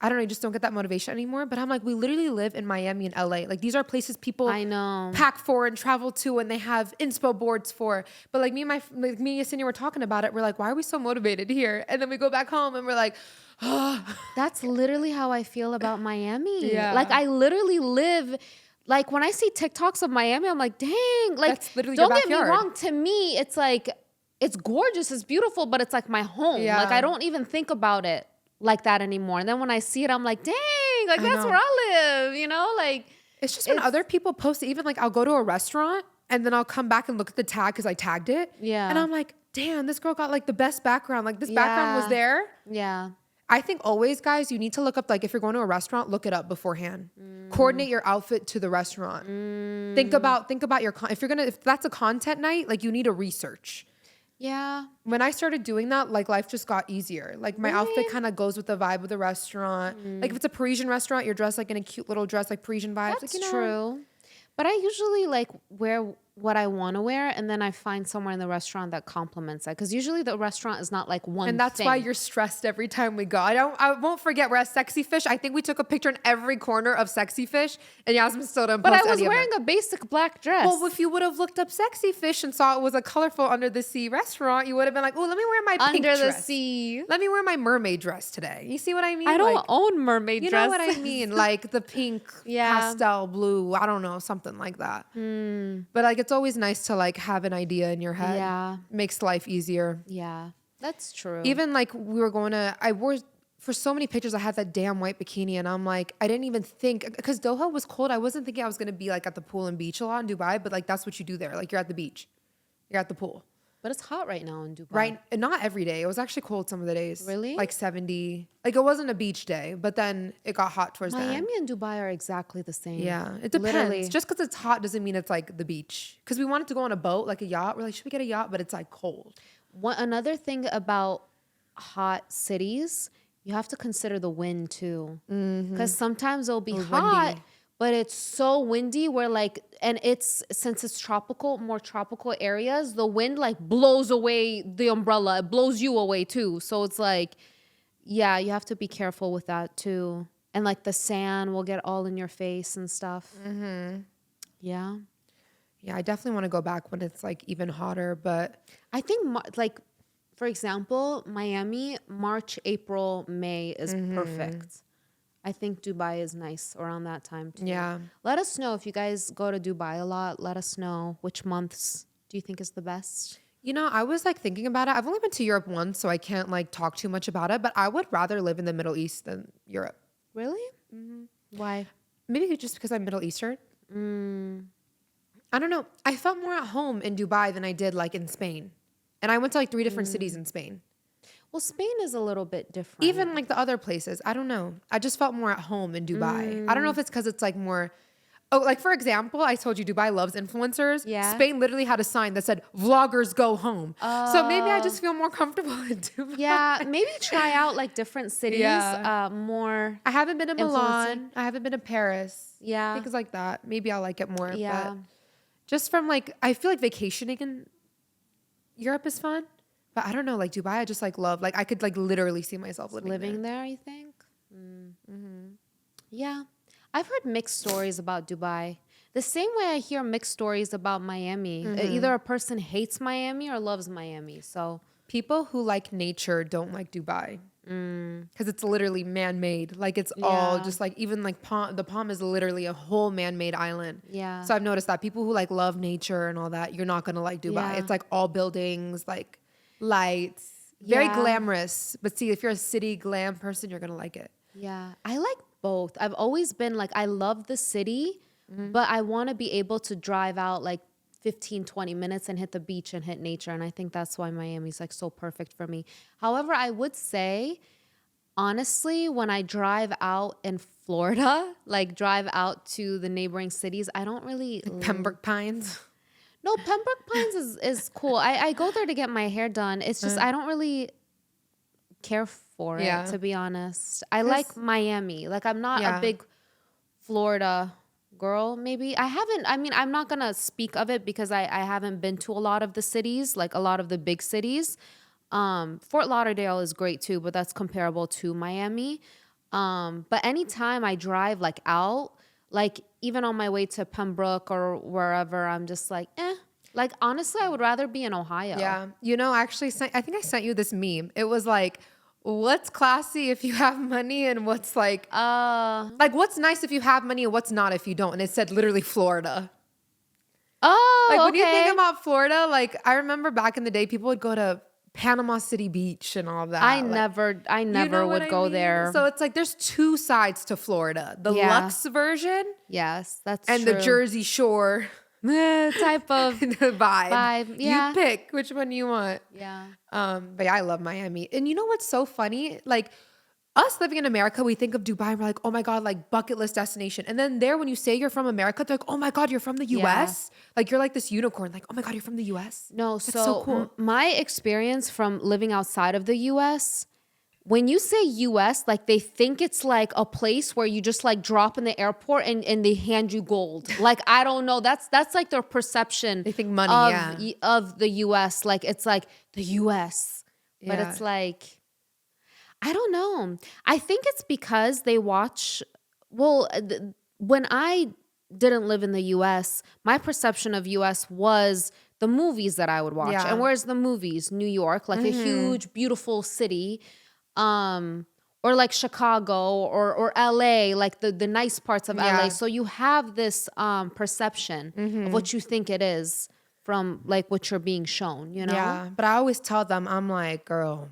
I don't know, you just don't get that motivation anymore. But I'm like, we literally live in Miami and LA. Like these are places people I know. pack for and travel to, and they have inspo boards for. But like me and Yesenia were talking about it. We're like, why are we so motivated here? And then we go back home and we're like, oh. That's literally how I feel about Miami. Yeah. Like I literally live. Like when I see TikToks of Miami, I'm like, dang. Like, That's literally don't your get me backyard. wrong. To me, it's like, it's gorgeous, it's beautiful, but it's like my home. Yeah. Like I don't even think about it like that anymore. And then when I see it, I'm like, dang, like that's know. where I live, you know? Like It's just when other people post it, even like I'll go to a restaurant and then I'll come back and look at the tag because I tagged it. Yeah. And I'm like, damn, this girl got like the best background. Like this background was there. Yeah. I think always, guys, you need to look up, like if you're going to a restaurant, look it up beforehand. Coordinate your outfit to the restaurant. Think about your, if that's a content night, like you need to research. Yeah. When I started doing that, like life just got easier. Like my outfit kind of goes with the vibe of the restaurant. Like if it's a Parisian restaurant, you're dressed like in a cute little dress, like Parisian vibes. That's like, you know, true. But I usually like wear what I want to wear, and then I find somewhere in the restaurant that complements that. Because usually the restaurant is not like one And that's thing. why you're stressed every time we go. I won't forget, we're at Sexy Fish. I think we took a picture in every corner of Sexy Fish, and Yasmin still didn't But post I was any of wearing it. a basic black dress. Well, if you would have looked up Sexy Fish and saw it was a colorful under the sea restaurant, you would have been like, oh, let me wear my pink under the dress. sea. Let me wear my mermaid dress today. You see what I mean? I don't Like, own mermaid you dress. know what I mean? Like the pink, Yeah. pastel blue, I don't know, something like that. But like, it's always nice to like have an idea in your head. Yeah. Makes life easier. Yeah, that's true. Even like we were going to, I wore, for so many pictures, I had that damn white bikini and I'm like, I didn't even think, because Doha was cold. I wasn't thinking I was going to be like at the pool and beach a lot in Dubai, but like that's what you do there. Like you're at the beach, you're at the pool. But it's hot right now in Dubai. Right. And not every day. It was actually cold some of the days. Really? Like 70. Like it wasn't a beach day, but then it got hot towards the end. Miami and Dubai are exactly the same. Yeah, it depends. Literally. Just because it's hot doesn't mean it's like the beach. Because we wanted to go on a boat, like a yacht. We're like, should we get a yacht? But it's like cold. Another thing about hot cities, you have to consider the wind too. Because sometimes it'll be hot, windy. but it's so windy where like, and since it's tropical, more tropical areas, the wind like blows away the umbrella. It blows you away too. So it's like, yeah, you have to be careful with that too. And like the sand will get all in your face and stuff. Yeah. Yeah, I definitely want to go back when it's like even hotter, but I think like, for example, Miami, March, April, May is perfect. I think Dubai is nice around that time too. yeah. Let us know if you guys go to Dubai a lot. Let us know which months do you think is the best. You know, I was like thinking about it. I've only been to Europe once, so I can't like talk too much about it, but I would rather live in the Middle East than Europe. Really? Why? Maybe just because I'm Middle Eastern. I don't know. I felt more at home in Dubai than I did like in Spain. And I went to like 3 different cities in Spain. Well, Spain is a little bit different. Even like the other places, I don't know. I just felt more at home in Dubai. I don't know if it's because it's like more. Oh, like for example, I told you Dubai loves influencers. Yeah. Spain literally had a sign that said "Vloggers go home." So maybe I just feel more comfortable in Dubai. Yeah, maybe try out like different cities. Yeah. More. I haven't been to Influencing. Milan. I haven't been to Paris. Yeah. Things like that. Maybe I'll like it more. Yeah. But just from like, I feel like vacationing in Europe is fun. But I don't know, like Dubai, I just like love. Like I could like literally see myself living there. there, you think? Yeah. I've heard mixed stories about Dubai. The same way I hear mixed stories about Miami. Either a person hates Miami or loves Miami. So People who like nature don't like Dubai because it's literally man-made. Like it's all Yeah. just like even like the Palm is literally a whole man-made island. Yeah. So I've noticed that people who like love nature and all that, you're not gonna like Dubai. Yeah. It's like all buildings, like lights, very Yeah. glamorous. But see, if you're a city glam person, you're gonna like it. yeah, I like both. I've always been like, I love the city, but I want to be able to drive out like 15, 20 minutes and hit the beach and hit nature. And I think that's why Miami's like so perfect for me. However, I would say, honestly, when I drive out in Florida, like drive out to the neighboring cities, I don't really Pembroke Pines. No, Pembroke Pines is cool. I go there to get my hair done. It's just I don't really care for it, Yeah. to be honest. I like Miami. Like I'm not Yeah. a big Florida girl, maybe. I'm not gonna speak of it because I haven't been to a lot of the cities, like a lot of the big cities. Fort Lauderdale is great too, but that's comparable to Miami. But anytime I drive like out, like even on my way to Pembroke or wherever, I'm just like, eh. Like honestly, I would rather be in Ohio. Yeah. You know, actually, I think I sent you this meme. It was like, what's classy if you have money and what's like what's nice if you have money and what's not if you don't. And it said literally Florida. Oh, Like when you think about Florida, like I remember back in the day, people would go to Panama City Beach and all that. I Like, never would go there. So it's like there's two sides to Florida: the luxe version, yes, that's and true. the Jersey Shore type of vibe. Yeah, You pick which one you want. yeah. But yeah, I love Miami. And you know what's so funny? Like us living in America, we think of Dubai and we're like, oh my God, like bucket list destination. And then there, when you say you're from America, they're like, oh my God, you're from the US? Like you're like this unicorn. Like, oh my God, you're from the US? No, That's so cool. My experience from living outside of the US, when you say US, like they think it's like a place where you just like drop in the airport and they hand you gold. Like, I don't know. That's like their perception. They think money, of the US. Like it's like the US. But it's like, I don't know. I think it's because they watch, when I didn't live in the US, my perception of US was the movies that I would watch. Yeah. And where's the movies? New York, like a huge, beautiful city. Or like Chicago or LA, like the nice parts of LA. So you have this perception of what you think it is from like what you're being shown, you know? Yeah. But I always tell them, I'm like, girl.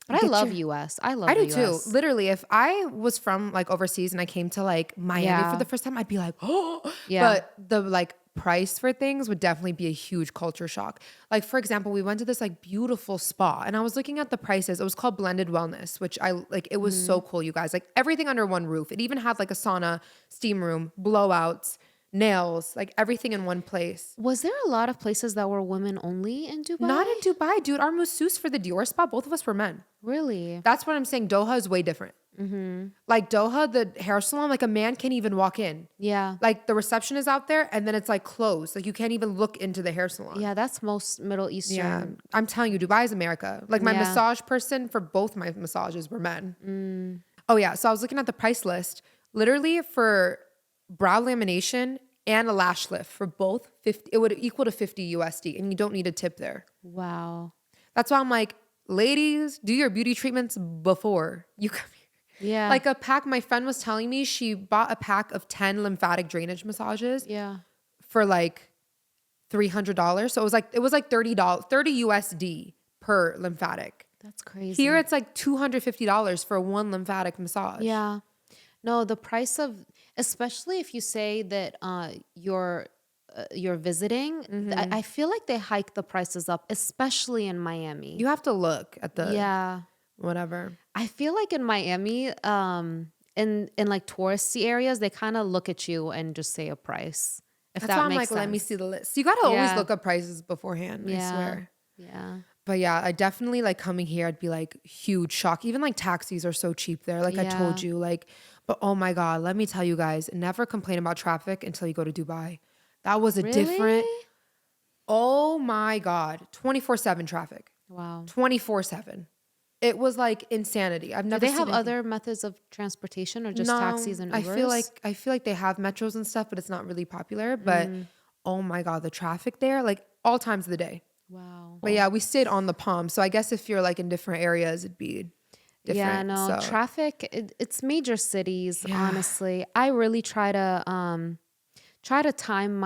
But I love US. I love the US. I do too. Literally, if I was from like overseas and I came to like Miami for the first time, I'd be like, oh. But the like price for things would definitely be a huge culture shock. Like for example, we went to this like beautiful spa and I was looking at the prices. It was called Blended Wellness, which I like, it was so cool, you guys. Like everything under one roof. It even had like a sauna, steam room, blowouts, nails, like everything in one place. Was there a lot of places that were women only in Dubai? Not in Dubai, dude. Our masseuse for the Dior spa, both of us were men. Really? That's what I'm saying. Doha is way different. Like Doha, the hair salon, like a man can't even walk in. Yeah. Like the reception is out there and then it's like closed. Like you can't even look into the hair salon. Yeah, that's most Middle Eastern. Yeah. I'm telling you, Dubai is America. Like my massage person for both my massages were men. Oh yeah. So I was looking at the price list. Literally for brow lamination and a lash lift for both 50, it would equal to 50 USD and you don't need a tip there. Wow. That's why I'm like, ladies, do your beauty treatments before you come here. Yeah. Like a pack, my friend was telling me she bought a pack of 10 lymphatic drainage massages for like $300. So it was like $30 USD per lymphatic. That's crazy. Here it's like $250 for one lymphatic massage. Yeah. No, the price of, especially if you say that you're visiting, I feel like they hike the prices up, especially in Miami. You have to look at the whatever. I feel like in Miami, in like touristy areas, they kind of look at you and just say a price. If That's that why I'm makes like, sense. let me see the list. You gotta always look up prices beforehand. I swear. Yeah. But yeah, I definitely like coming here. I'd be like huge shock. Even like taxis are so cheap there. Like I told you, like. But oh my God, let me tell you guys, never complain about traffic until you go to Dubai. That was a different. Oh my God, 24/7 traffic. Wow. 24/7. It was like insanity. I've never. Do they seen have anything. other methods of transportation or just taxis and Ubers? I feel like they have metros and stuff, but it's not really popular. But oh my God, the traffic there, like all times of the day. Wow. But yeah, we stayed on the Palm. So I guess if you're like in different areas, it'd be different. Yeah, no, so. traffic, it's major cities, honestly. I really try to time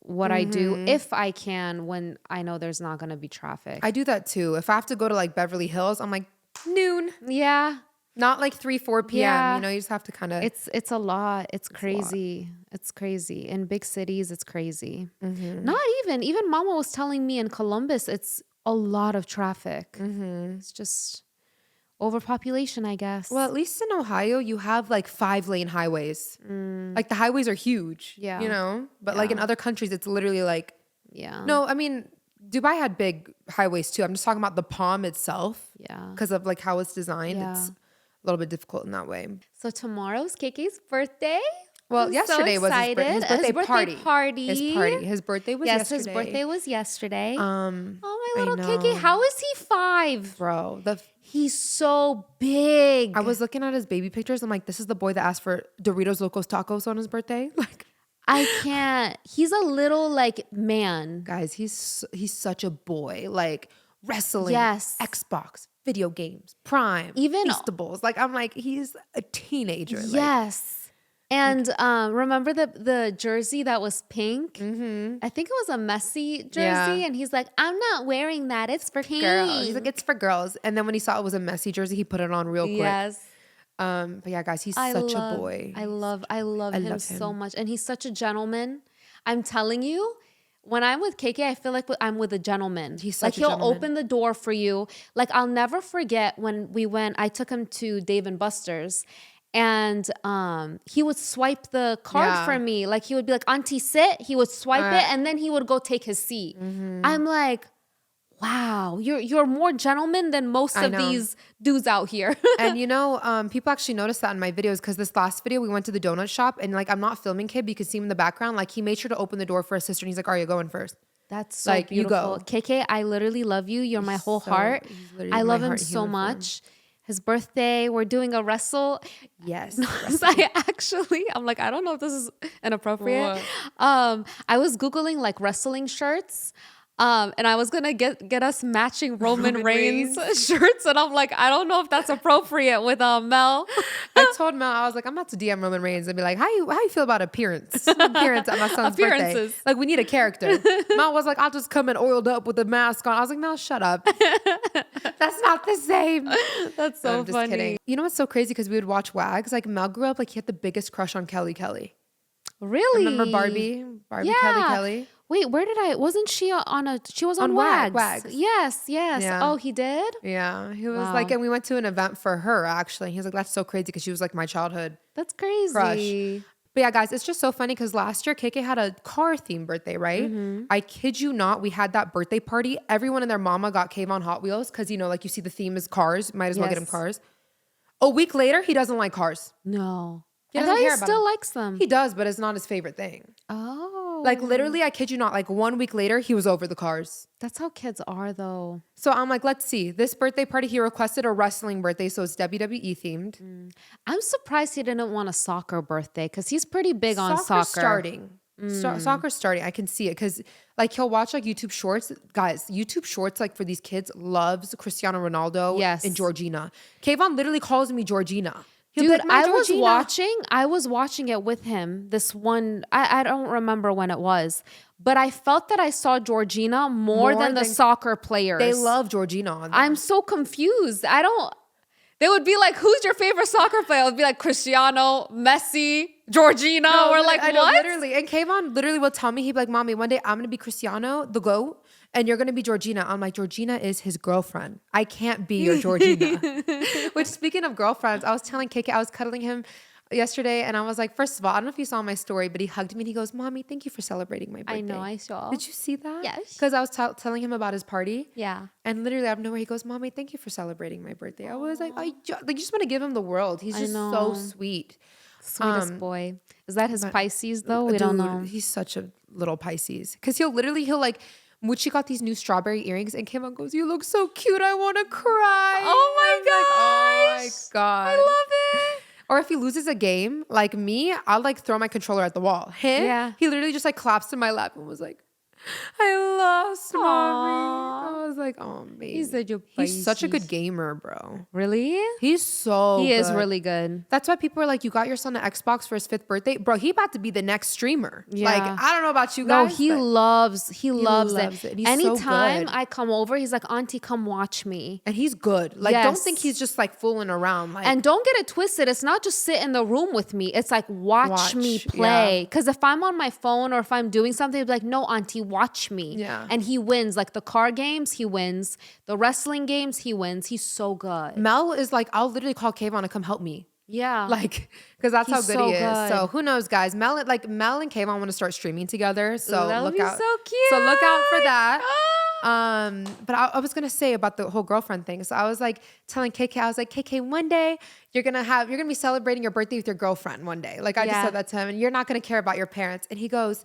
what I do if I can when I know there's not going to be traffic. I do that too. If I have to go to like Beverly Hills, I'm like noon. Yeah. Not like 3-4 p.m. Yeah. You know, you just have to kind of. It's a lot. It's crazy. It's crazy. In big cities, it's crazy. Not even Mama was telling me in Columbus, it's a lot of traffic. It's just overpopulation, I guess. Well, at least in Ohio, you have like 5-lane highways. Like the highways are huge. Yeah. You know? But like in other countries, it's literally like. Yeah. No, I mean, Dubai had big highways too. I'm just talking about the Palm itself. Yeah. Because of like how it's designed. Yeah. It's a little bit difficult in that way. So tomorrow's KK's birthday. Well, I'm yesterday so was his excited. birthday party. His party. His birthday was yesterday. His birthday was yesterday. Oh, my I little know. KK. How is he 5? Bro, He's so big. I was looking at his baby pictures. I'm like, this is the boy that asked for Doritos Locos Tacos on his birthday. Like, I can't. He's a little like man. guys, he's such a boy. Like wrestling, Yes. Xbox, video games, Prime, Even- Feastables. Like I'm like, he's a teenager. Like, Yes. And remember the jersey that was pink? I think it was a messy jersey. Yeah. And he's like, I'm not wearing that. It's for pink. girls. He's like, it's for girls. And then when he saw it was a messy jersey, he put it on real quick. Yes. But yeah, guys, he's such a boy. I love him so much. And he's such a gentleman. I'm telling you, when I'm with KK, I feel like I'm with a gentleman. He's like such a he'll gentleman. open the door for you. Like I'll never forget when I took him to Dave and Buster's. And he would swipe the card for me. Like he would be like, Auntie, sit. He would swipe it, and then he would go take his seat. I'm like, wow, you're more gentleman than most of these dudes out here. And you know, people actually noticed that in my videos because this last video we went to the donut shop and like I'm not filming kid, but you can see him in the background. Like he made sure to open the door for his sister and he's like, "Are you going first?" That's so Like, you beautiful. go. KK, I literally love you. You're my whole so- heart. he's literally I my love him heart so human form. much. His birthday, we're doing a wrestle. Yes. I'm like, I don't know if this is inappropriate. I was Googling like wrestling shirts. And I was gonna get us matching Roman Reigns shirts, and I'm like, I don't know if that's appropriate with Mel. I told Mel, I was like, I'm about to DM Roman Reigns and be like, how you feel about appearance at my son's birthday? Appearances. Like we need a character. Mel was like, I'll just come in oiled up with a mask on. I was like, Mel, shut up. That's not the same. That's so I'm just funny. kidding. You know what's so crazy? Because we would watch Wags. Like Mel grew up like he had the biggest crush on Kelly. Really? Remember Barbie? Yeah. Kelly? Wait, where did wasn't she she was on, On Wags. Wags. Yes. Yeah. Oh, he did? Yeah. He was Wow. like, and we went to an event for her actually. He was like, that's so crazy because she was like my childhood That's crazy. crush. But yeah, guys, it's just so funny because last year KK had a car themed birthday, right? I kid you not, we had that birthday party. Everyone and their mama got Kayvon Hot Wheels because, you know, like you see the theme is cars. Might as well get him Yes. cars. A week later, he doesn't like cars. No. He I doesn't thought he care about still them. likes them. He does, but it's not his favorite thing. Oh. Like literally, I kid you not, like 1 week later, he was over the cars. That's how kids are though. So I'm like, let's see. This birthday party, he requested a wrestling birthday, so it's WWE themed. I'm surprised he didn't want a soccer birthday because he's pretty big on soccer. Starting. Soccer's starting. I can see it because like he'll watch like YouTube shorts. Guys, YouTube shorts like for these kids loves Cristiano Ronaldo Yes. and Georgina. Kayvon literally calls me Georgina. He'll be Dude, like, "My Georgina." I was watching it with him. This one, I don't remember when it was, but I felt that I saw Georgina more than the soccer players. They love Georgina on there. I'm so confused. They would be like, who's your favorite soccer player? It would be like Cristiano, Messi, Georgina. No, We're like, I know, what? literally. And Kayvon literally will tell me, he'd be like, Mommy, one day I'm gonna be Cristiano, the GOAT, and you're gonna be Georgina. I'm like, Georgina is his girlfriend. I can't be your Georgina. Which, speaking of girlfriends, I was telling KK, I was cuddling him yesterday, and I was like, first of all, I don't know if you saw my story, but he hugged me and he goes, Mommy, thank you for celebrating my birthday. I know, I saw. Did you see that? Yes. Because I was telling him about his party. Yeah. And literally out of nowhere, he goes, Mommy, thank you for celebrating my birthday. I was like, you just want to give him the world. He's just so sweet. Sweetest boy. Is that his Pisces though? We don't Dude, know. He's such a little Pisces. Because he'll like, Muchi got these new strawberry earrings and Kim goes, you look so cute. I want to cry. Oh my Oh my gosh. God. I love it. Or if he loses a game, like me, I'll like throw my controller at the wall. Him, he literally just like collapsed in my lap and was like, I lost, Mommy. I was like, oh, baby. He's such a good gamer, bro. Really? He's so He is good. really good. That's why people are like, you got your son an Xbox for his 5th birthday? Bro, he about to be the next streamer. Yeah. Like, I don't know about you No, guys. he but loves it. loves it. And he's so Anytime good. I come over, he's like, Auntie, come watch me. And he's good. Like, don't Yes. think he's just like fooling around. Like, And don't get it twisted. It's not just sit in the room with me. It's like watch me Watch, play. Because if I'm on my phone or if I'm doing something, he'll be like, no, Auntie, watch me. Yeah. And he wins. Like the car games, he wins. The wrestling games, he wins. He's so good. Mel is like, I'll literally call Kayvon to come help me. Yeah. Like, because that's how He's good so he is. good. So who knows, guys? Mel and Kayvon want to start streaming together. So That'll look be out. so cute. So look out for that. But I was gonna say about the whole girlfriend thing. So I was like telling KK, I was like, KK, one day you're gonna be celebrating your birthday with your girlfriend one day. Like I just said that to him, and you're not gonna care about your parents. And he goes,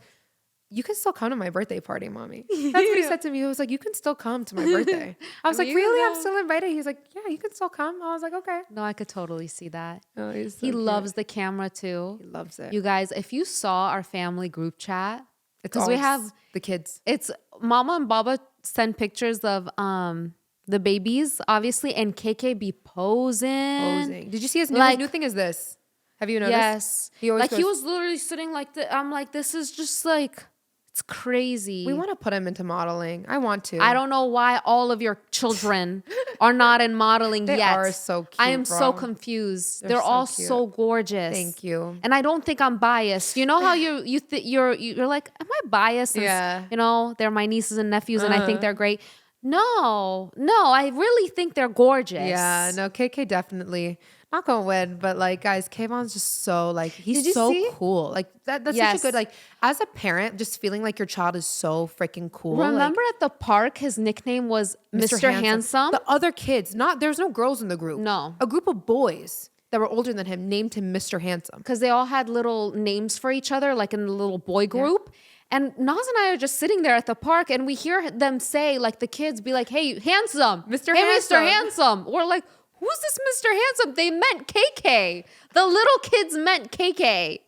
you can still come to my birthday party, mommy. That's what he said to me. He was like, you can still come to my birthday. I was like, really? I'm still invited. He's like, yeah, you can still come. I was like, okay. No, I could totally see that. Oh, he's so he cute. loves the camera too. He loves it. You guys, if you saw our family group chat, It's because we have the kids. It's Mama and Baba send pictures of the babies, obviously, and KK be posing. Did you see his new thing is this? Have you noticed? Yes. He always he was literally sitting like I'm like, this is just like, it's crazy. We want to put him into modeling. I want to. I don't know why all of your children are not in modeling yet. They are so cute. I am so confused. They're all so cute. so gorgeous. Thank you. And I don't think I'm biased. You know how you're like, am I biased? And, Yeah. You know, they're my nieces and nephews, and I think they're great. No, I really think they're gorgeous. Yeah, no, KK definitely not gonna win, but like, guys, Kayvon's just so like, he's so cool. Like that's such a good, like, as a parent, just feeling like your child is so freaking cool. Remember at the park, his nickname was Mr. Handsome? The other kids, there's no girls in the group. No. A group of boys that were older than him named him Mr. Handsome. Because they all had little names for each other, like in the little boy group. Yeah. And Naz and I are just sitting there at the park, and we hear them say, like, the kids be like, hey, handsome. Mr. Hey, Handsome. Mr. Handsome. We're like, who's this Mr. Handsome? They meant KK. The little kids meant KK.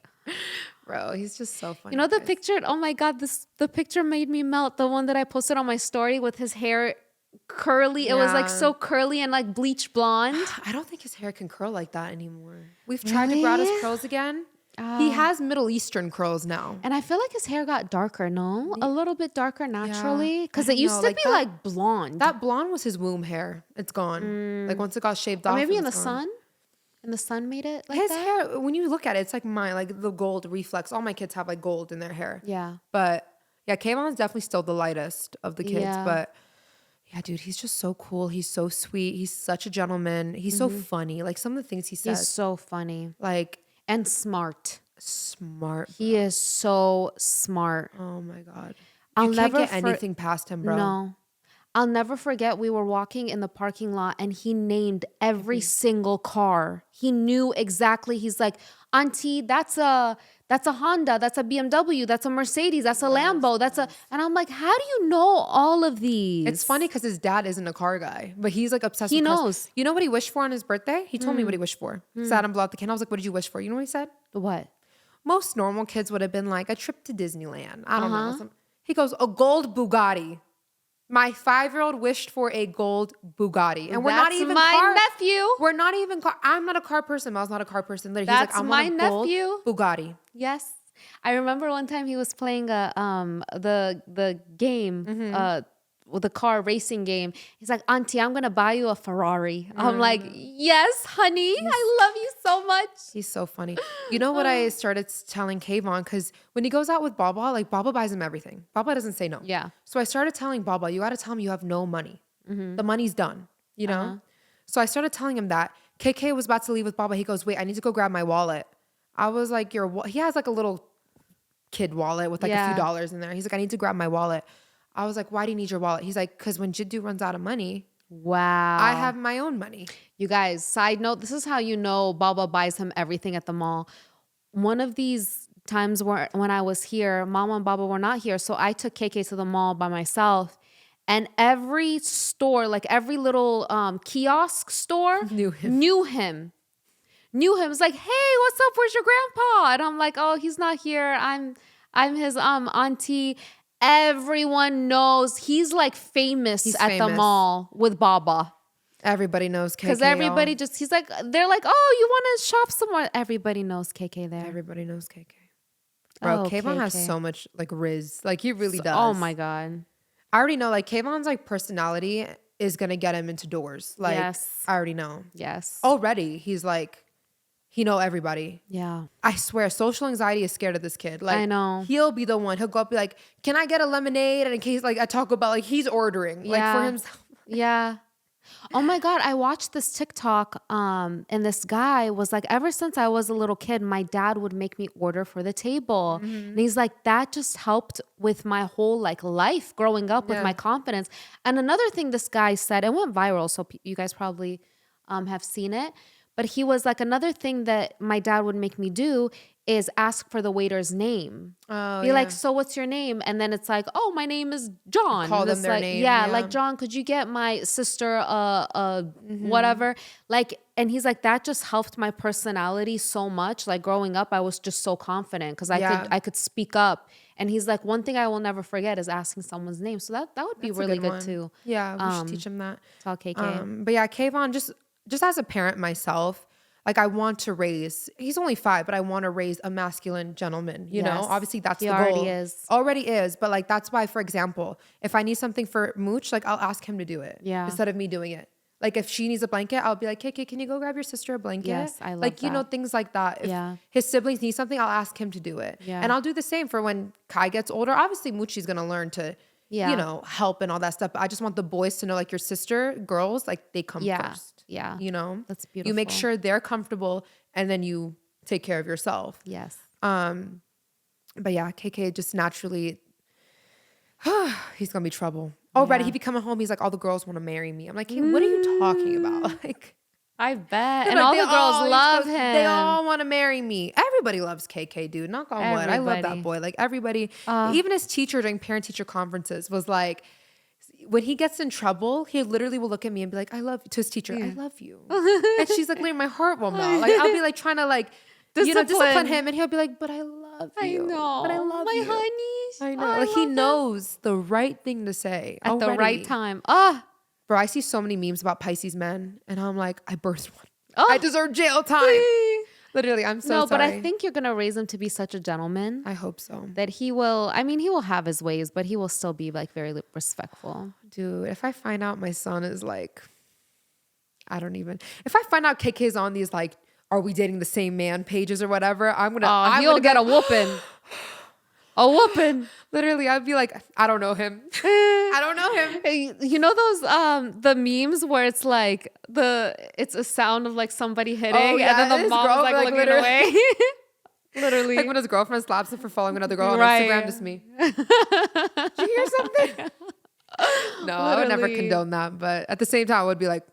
Bro, he's just so funny. You know the picture? Oh my God, the picture made me melt. The one that I posted on my story with his hair curly. It was like so curly and like bleach blonde. I don't think his hair can curl like that anymore. We've tried to grow out his curls again. He has Middle Eastern curls now. And I feel like his hair got darker, no? A little bit darker naturally. Because it used to be like blonde. That blonde was his womb hair. It's gone. Like once it got shaved off. Or maybe in the sun? And the sun made it like his that? hair, when you look at it, it's like mine, like the gold reflex. All my kids have like gold in their hair. Yeah. But yeah, Kayvon's definitely still the lightest of the kids. Yeah. But yeah, dude, he's just so cool. He's so sweet. He's such a gentleman. He's so funny. Like some of the things he says. He's so funny. Like. And smart. Smart. He is so smart. Oh my God. You can't get anything past him, bro. No. I'll never forget, we were walking in the parking lot and he named every single car. He knew exactly. He's like, Auntie, that's a Honda, that's a BMW, that's a Mercedes, that's a Lambo, and I'm like, how do you know all of these? It's funny because his dad isn't a car guy, but he's like obsessed with cars. He knows. You know what he wished for on his birthday? He told me what he wished for. Sat and blew out the candle. I was like, what did you wish for? You know what he said? What? Most normal kids would have been like a trip to Disneyland. I don't know. He goes, a gold Bugatti. My 5-year-old wished for a gold Bugatti. And we're not even my nephew. We're not even car. I'm not a car person. Mel's not a car person. He's That's like, I my want a gold nephew. Bugatti. Yes. I remember one time he was playing the game, with the car racing game. He's like, Auntie, I'm gonna buy you a Ferrari. I'm like, yes, honey. I love you so much. He's so funny. You know what I started telling Kayvon? Because when he goes out with Baba, like Baba buys him everything. Baba doesn't say no. Yeah. So I started telling Baba, you got to tell him you have no money. The money's done, you know? So I started telling him that. KK was about to leave with Baba. He goes, wait, I need to go grab my wallet. I was like, he has like a little kid wallet with like a few dollars in there. He's like, I need to grab my wallet. I was like, why do you need your wallet? He's like, because when Jiddu runs out of money, wow, I have my own money. You guys, side note, this is how you know Baba buys him everything at the mall. One of these times when I was here, Mama and Baba were not here. So I took KK to the mall by myself. And every store, like every little kiosk store knew him. It's like, hey, what's up? Where's your grandpa? And I'm like, oh, he's not here. I'm his auntie. Everyone knows he's like famous at the mall with Baba. Everybody knows KK. Because everybody they're like, oh, you want to shop somewhere? Everybody knows KK there. Everybody knows KK. Bro, Kayvon has so much like riz. Like he really does. Oh my God. I already know like Kayvon's like personality is going to get him into doors. Like I already know. Yes. Already he's like, he know everybody. Yeah. I swear, social anxiety is scared of this kid. Like, I know. He'll be the one. He'll go up and be like, can I get a lemonade? And in case like I talk about like he's ordering like for himself. Yeah. Oh my God, I watched this TikTok and this guy was like, ever since I was a little kid, my dad would make me order for the table. And he's like, that just helped with my whole like life growing up with my confidence. And another thing this guy said, it went viral, so you guys probably have seen it. But he was like, another thing that my dad would make me do is ask for the waiter's name. Be like, so what's your name? And then it's like, oh, my name is John. Call them their like, name. Yeah, like, John, could you get my sister whatever? Like, and he's like, that just helped my personality so much. Like growing up, I was just so confident because I could speak up. And he's like, one thing I will never forget is asking someone's name. So that would be really good too. Yeah, we should teach him that. Tell KK. But yeah, Kayvon, just as a parent myself, like I want to raise, he's only 5, but I want to raise a masculine gentleman, you know? Obviously that's the goal. Already is. But like, that's why, for example, if I need something for Mooch, like I'll ask him to do it instead of me doing it. Like if she needs a blanket, I'll be like, KK, can you go grab your sister a blanket? Yes, I love like, that. You know, things like that. If his siblings need something, I'll ask him to do it. And I'll do the same for when Kai gets older. Obviously, Moochie's going to learn to, you know, help and all that stuff. But I just want the boys to know, like your sister, girls, like they come first. Yeah. You know? That's beautiful. You make sure they're comfortable and then you take care of yourself. Yes. But yeah, KK just naturally, he's going to be trouble. Already, he be coming home. He's like, all the girls want to marry me. I'm like, hey, what are you talking about? Like, I bet. And like, all the girls love him. They all want to marry me. Everybody loves KK, dude. Knock on wood. I love that boy. Like everybody, even his teacher during parent-teacher conferences was like, when he gets in trouble, he literally will look at me and be like, I love you. To his teacher, I love you. And she's like, my heart will melt. Like I'll be like trying to like, discipline him. And he'll be like, but I love you. I know. But I love my you. honey. I know. Like he knows the right thing to say. At the right time. Bro, I see so many memes about Pisces men. And I'm like, I birthed one. I deserve jail time. Literally, I'm so sorry. No, but I think you're going to raise him to be such a gentleman. I hope so. That he will, I mean, he will have his ways, but he will still be like very respectful. Dude, if I find out my son is like, if I find out KK's on these like, are we dating the same man pages or whatever, he'll get a whooping. A whooping. Literally, I'd be like, I don't know him. I don't know him. You know those the memes where it's like it's a sound of like somebody hitting and then the mom's like looking away. Literally. Like when his girlfriend slaps him for following another girl on Instagram, just me. Did you hear something? No, I would never condone that, but at the same time I would be like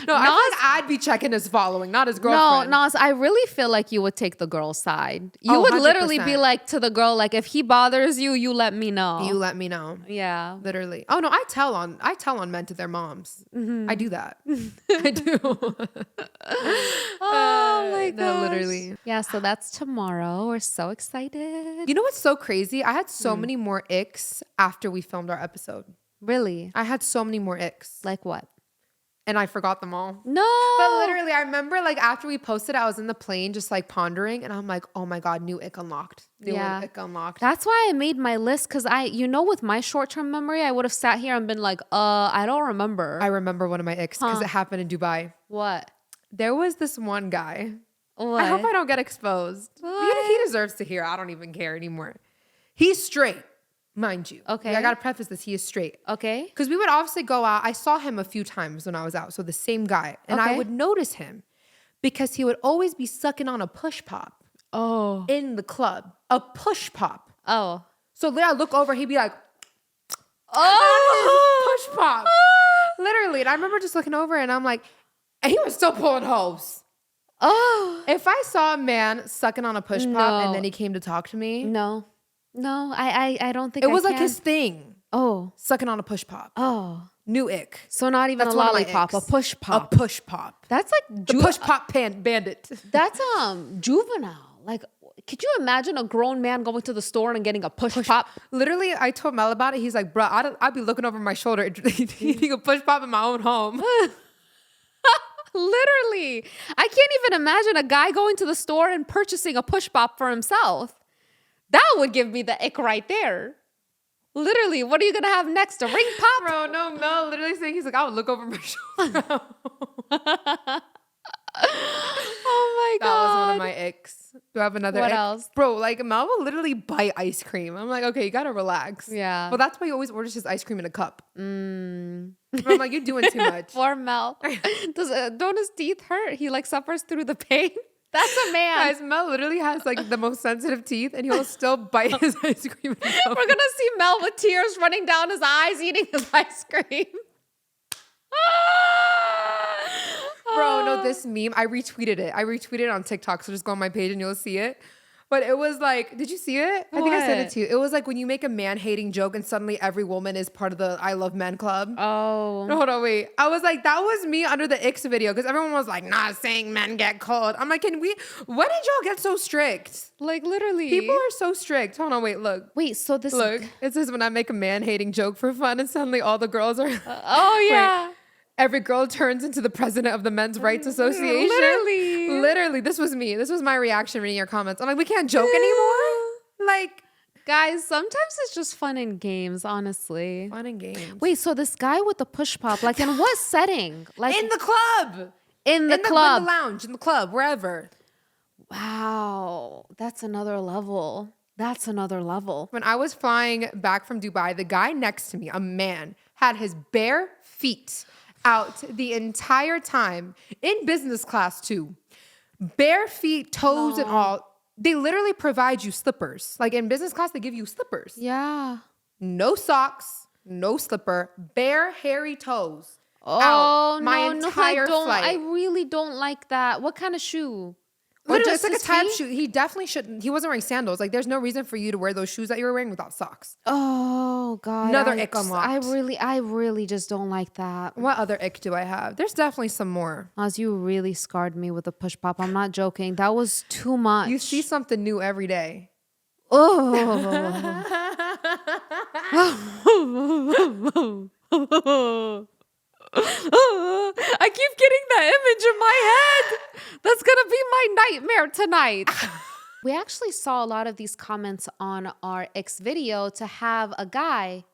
No, I feel like I'd be checking his following, not his girlfriend. No, Naz, I really feel like you would take the girl's side. You would 100%. Literally be like to the girl, like, if he bothers you, you let me know. You let me know. Yeah. Literally. Oh no, I tell on men to their moms. I do that. I do. Oh my god. No, literally. Yeah, so that's tomorrow. We're so excited. You know what's so crazy? I had so many more icks after we filmed our episode. Really? I had so many more icks. Like what? And I forgot them all. No. But literally, I remember like after we posted, I was in the plane just like pondering and I'm like, oh my God, new ick unlocked. New ick unlocked. That's why I made my list because with my short-term memory, I would have sat here and been like, I don't remember. I remember one of my icks because it happened in Dubai. What? There was this one guy. What? I hope I don't get exposed. He deserves to hear. I don't even care anymore. He's straight. Mind you. Okay. I got to preface this. He is straight. Okay. Because we would obviously go out. I saw him a few times when I was out. So the same guy. And I would notice him because he would always be sucking on a push pop. Oh. In the club. A push pop. Oh. So then I look over. He'd be like, oh, push pop. Literally. And I remember just looking over and I'm like, and he was still pulling hoes. Oh. If I saw a man sucking on a push pop and then he came to talk to me. No, I don't think it was like his thing. Oh. Sucking on a push pop. Oh. New ick. So not even a lollipop, a push pop. A push pop. That's like the push pop bandit. That's juvenile. Like, could you imagine a grown man going to the store and getting a push pop? Literally, I told Mel about it. He's like, bro, I'd be looking over my shoulder eating a push pop in my own home. Literally. I can't even imagine a guy going to the store and purchasing a push pop for himself. That would give me the ick right there. Literally, what are you gonna have next? A ring pop? Bro, no, Mel literally saying he's like, I would look over my shoulder. Oh my That was one God. of my icks. Do I have another What ick? else? Bro, like Mel will literally bite ice cream. I'm like, okay, you gotta relax. Yeah. Well, that's why he always orders his ice cream in a cup. I'm like, you're doing too much. Poor Mel. Don't his teeth hurt? He like suffers through the pain. That's a man. Guys, Mel literally has like the most sensitive teeth and he'll still bite his ice cream in a cup. We're gonna see Mel with tears running down his eyes eating his ice cream. Bro, no, this meme, I retweeted it. I retweeted it on TikTok, so just go on my page and you'll see it. But it was like, did you see it? I think I sent it to you. It was like when you make a man-hating joke and suddenly every woman is part of the I Love Men club. Oh. No, hold on, wait. I was like, that was me under the icks video because everyone was like, nah, saying men get cold. I'm like, when did y'all get so strict? Like literally. People are so strict. Hold on, wait, look. Wait, so this Look, it says when I make a man-hating joke for fun and suddenly all the girls are oh yeah. Wait. Every girl turns into the president of the Men's Rights Association. Literally, this was me. This was my reaction reading your comments. I'm like, we can't joke anymore? Like, guys, sometimes it's just fun and games, honestly. fun and games. Wait, so this guy with the push pop, like in what setting? Like In the club. in the club. In the lounge, in the club, wherever. Wow. That's another level. That's another level. When I was flying back from Dubai, the guy next to me, a man, had his bare feet out the entire time in business class too. Bare feet, toes and all. They literally provide you slippers. Like in business class, they give you slippers. Yeah. No socks, no slipper, bare hairy toes. Oh, out my I entire don't. flight. I really don't like that. What kind of shoe? Or Literally, just it's like a his type feet? shoe. He definitely shouldn't. He wasn't wearing sandals. Like, there's no reason for you to wear those shoes that you were wearing without socks. Oh God. Another ick unlocked. I really just don't like that. What other ick do I have? There's definitely some more. Oz, you really scarred me with a push pop. I'm not joking. That was too much. You see something new every day. Oh. I keep getting that image in my head. That's gonna be my nightmare tonight. We actually saw a lot of these comments on our X video to have a guy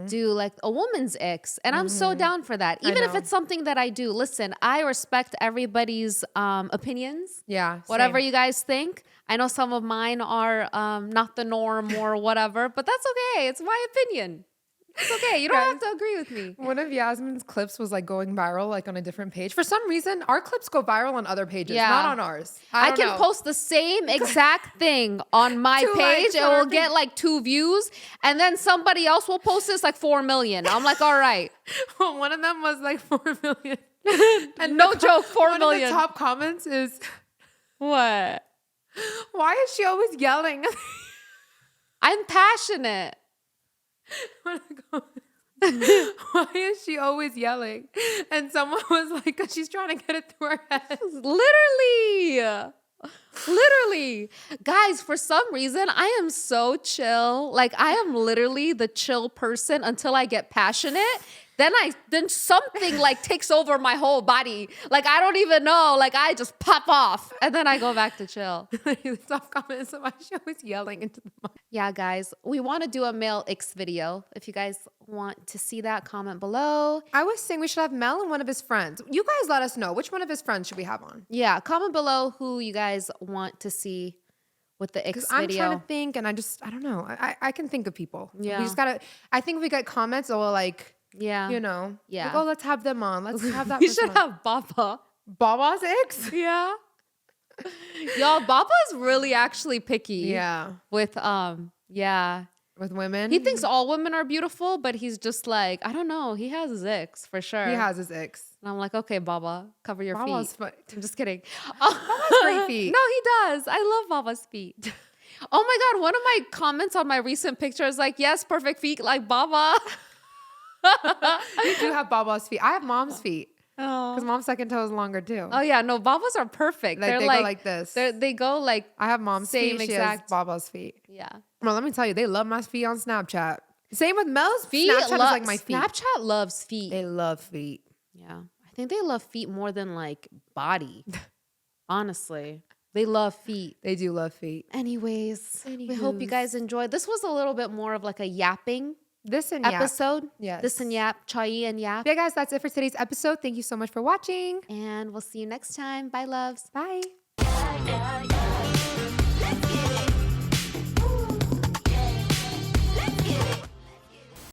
do like a woman's X. And I'm so down for that. Even if know. it's something that I do. Listen, I respect everybody's opinions. Yeah. Whatever same. you guys think. I know some of mine are not the norm or whatever, but that's okay. It's my opinion. It's okay. You don't have to agree with me. One of Yasmin's clips was like going viral, like on a different page. For some reason, our clips go viral on other pages, Yeah. not on ours. I don't can know. post the same exact thing on my 2 page. likes It on our will get like 2 views. And then somebody else will post this like 4 million. I'm like, all right. One of them was like 4 million. And No joke, 4 one million. of the top comments is, What? why is she always yelling? I'm passionate. Why is she always yelling? And someone was like, because she's trying to get it through her head. Literally. Guys, for some reason, I am so chill. Like, I am literally the chill person until I get passionate. Then something like takes over my whole body. Like, I don't even know. Like, I just pop off. And then I go back to chill. The top comment is, why is she always yelling into the mic? Yeah, guys, we want to do a male X video. If you guys want to see that, comment below. I was saying we should have Mel and one of his friends. You guys let us know. Which one of his friends should we have on? Yeah, comment below who you guys want to see with the X I'm video. trying to think, and I don't know. I can think of people. Yeah. We just gotta, I think if we get comments, or like, Yeah. you know, Yeah. like, oh, let's have them on. Let's have that We person should on. have Baba. Baba's ex? Yeah. Y'all, Baba's really actually picky. Yeah. With yeah. With women? He thinks all women are beautiful, but he's just like, I don't know. He has his X for sure. He has his ex. And I'm like, okay, Baba, cover your Baba's feet. foot. I'm just kidding. Baba's great feet. No, he does. I love Baba's feet. Oh my God. One of my comments on my recent picture is like, yes, perfect feet like Baba. You do have Baba's feet. I have mom's feet. Because Oh. mom's second toe is longer too. Oh yeah, no, Babas are perfect. Like, They're they like go like this. They go like I have mom's Same feet. She exact- has Baba's feet. yeah. Well, let me tell you, they love my feet on Snapchat. Same with Mel's Feet. Snapchat is like my feet. Snapchat loves feet. They love feet. Yeah, I think they love feet more than like body. Honestly, they love feet. They do love feet. Anyways, we hope you guys enjoyed. This was a little bit more of like a yapping This and yap. episode. Yes. This and yap, chai and yap. Yeah, guys, that's it for today's episode. Thank you so much for watching. And we'll see you next time. Bye, loves. Bye.